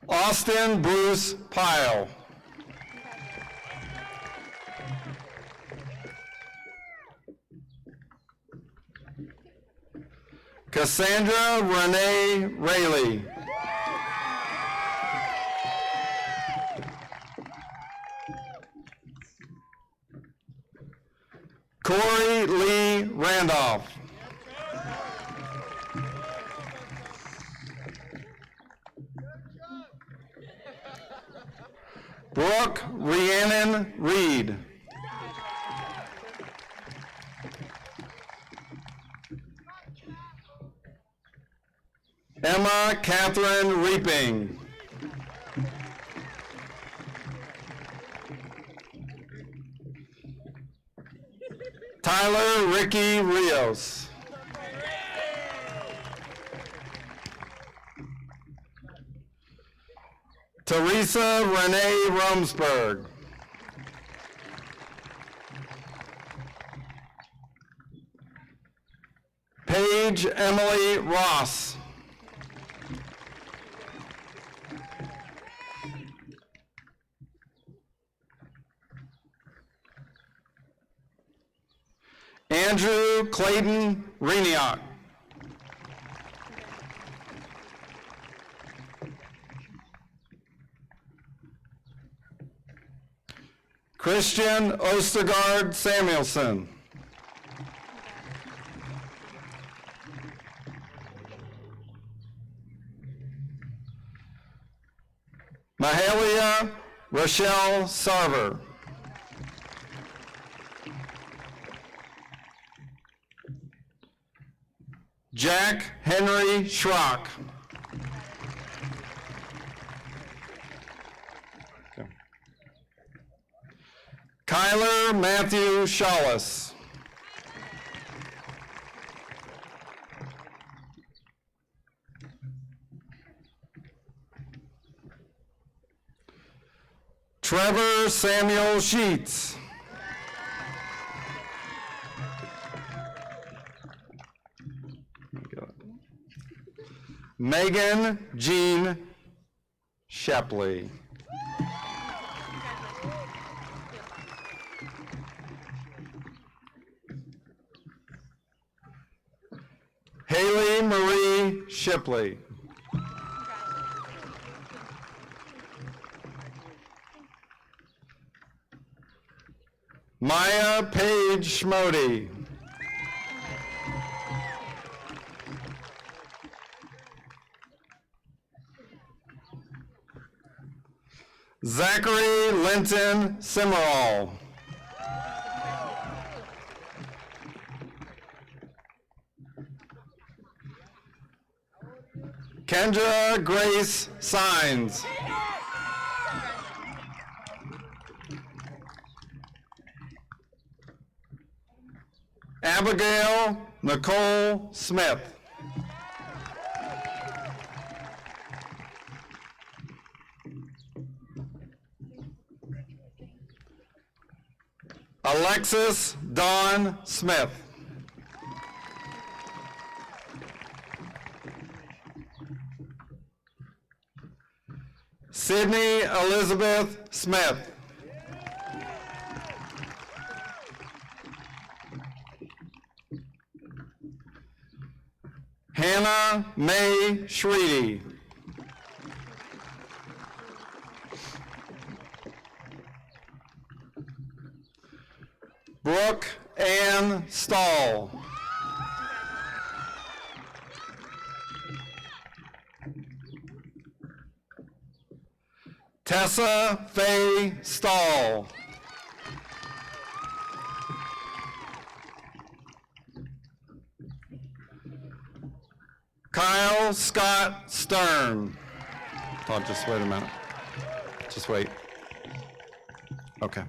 Austin Bruce Pyle. Cassandra Renee Rayleigh. Corey Lee Randolph. Brooke Rhiannon Reed. Emma Catherine Reaping. Tyler Ricky Rios. Teresa Renee Rumsberg. Paige Emily Ross. Andrew Clayton Reniak. Christian Ostergaard Samuelson. Mahalia Rochelle Sarver. Jack Henry Schrock. Okay. Kyler Matthew Shawless. Trevor Samuel Sheets. Megan Jean Shepley. Haley Marie Shipley. Maya Paige Schmody. Zachary Linton Simmerall. Kendra Grace Signs. Abigail Nicole Smith. Alexis Dawn Smith. Sydney Elizabeth Smith. Hannah Mae Shredy. Brooke Ann Stahl. Tessa Faye Stahl. Kyle Scott Stern. Oh, just wait a minute. Just wait. Okay.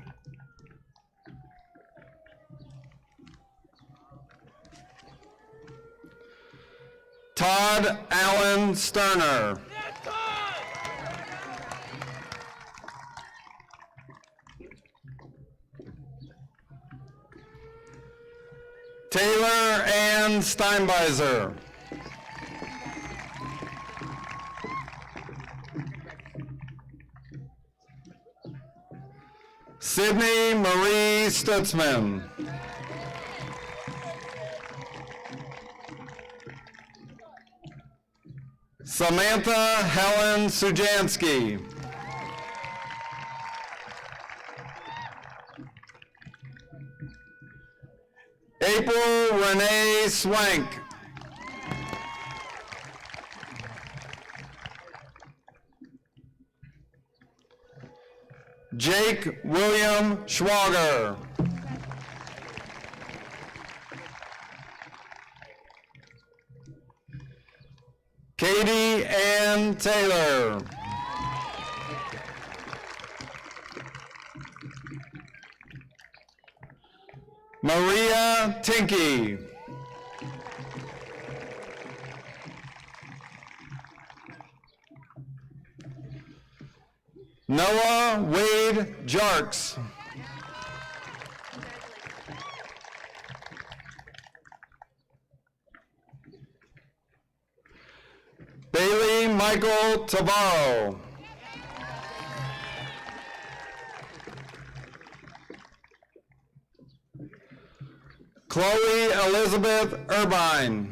Todd Allen Sterner. Taylor Ann Steinbeiser. Sydney Marie Stutzman. Samantha Helen Sujansky. April Renee Swank. Jake William Schwager. Katie Ann Taylor. Maria Tinky. Noah Wade Jarks. Bailey Michael Tabarro. Chloe Elizabeth Irvine.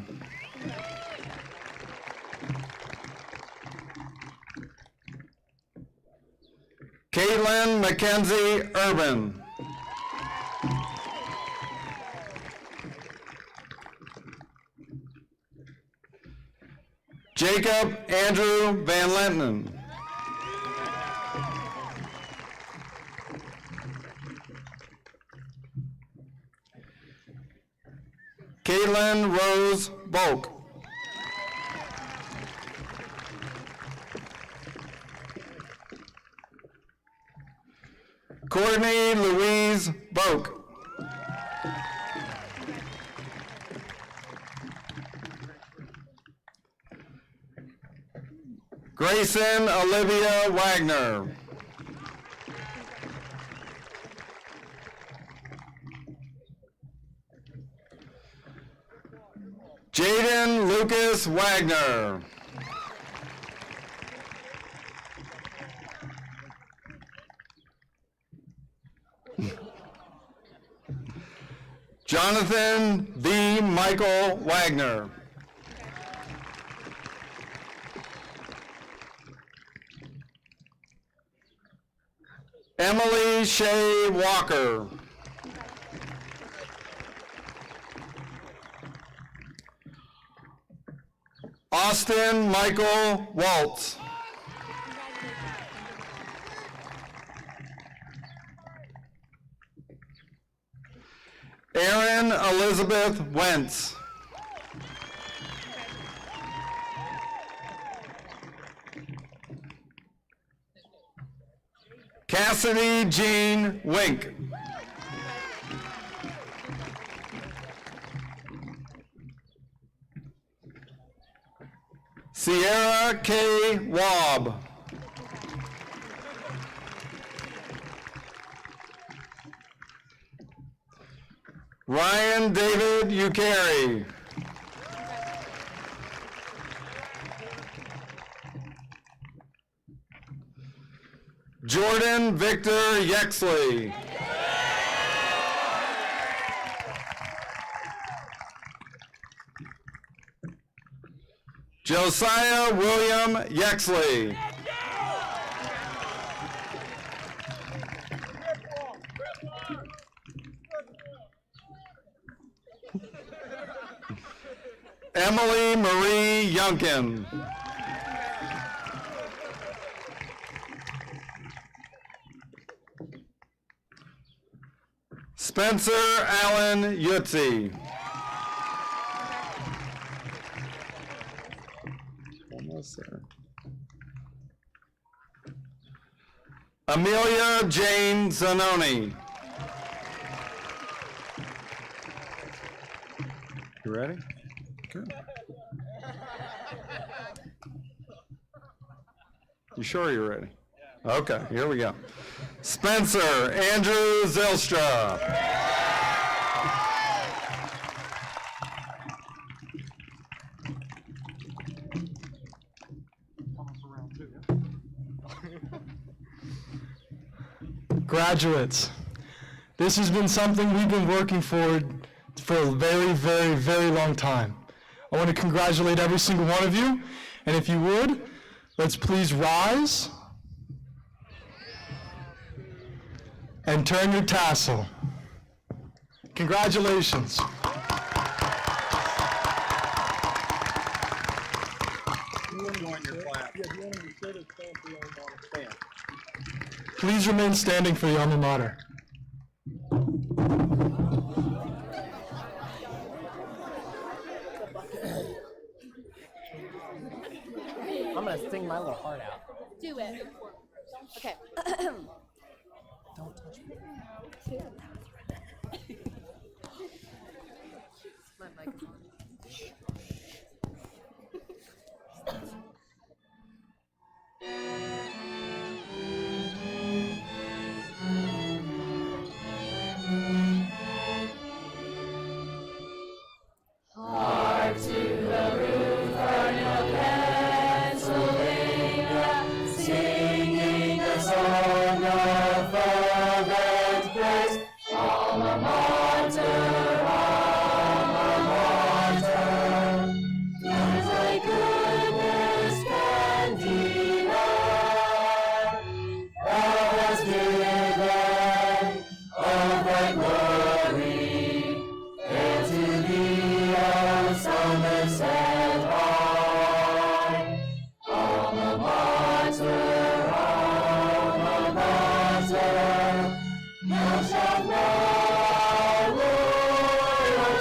Caitlin Mackenzie Urban. Jacob Andrew Van Lenten. Caitlin Rose Volk. Courtney Louise Volk. Grayson Olivia Wagner. Jaden Lucas Wagner. Jonathan V. Michael Wagner. Emily Shea Walker. Austin Michael Waltz. Erin Elizabeth Wentz. Cassidy Jean Wink. Sierra K. Wabb. Ryan David Ukari. Jordan Victor Yexley. Josiah William Yexley. Emily Marie Yunkin. Spencer Allen Yutzi. Almost there. Amelia Jane Zanoni. You ready? Good. You sure you're ready? Okay, here we go. Spencer Andrew Zylstra. Graduates, this has been something we've been working for a very, very, very long time. I want to congratulate every single one of you, and if you would, let's please rise and turn your tassel. Congratulations. Please remain standing for the alma mater. I'm gonna sing my little heart out. Do it. Okay. Don't touch me. My microphone. Hark to the roof, Arnold, Pennsylvania, singing the song of fervent praise. Alma mater, alma mater, as thy goodness can deny. Thou hast given of thy glory, and to thee, O Somerset high. Alma mater, thou shalt know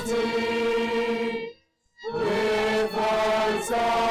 loyalty with hearts of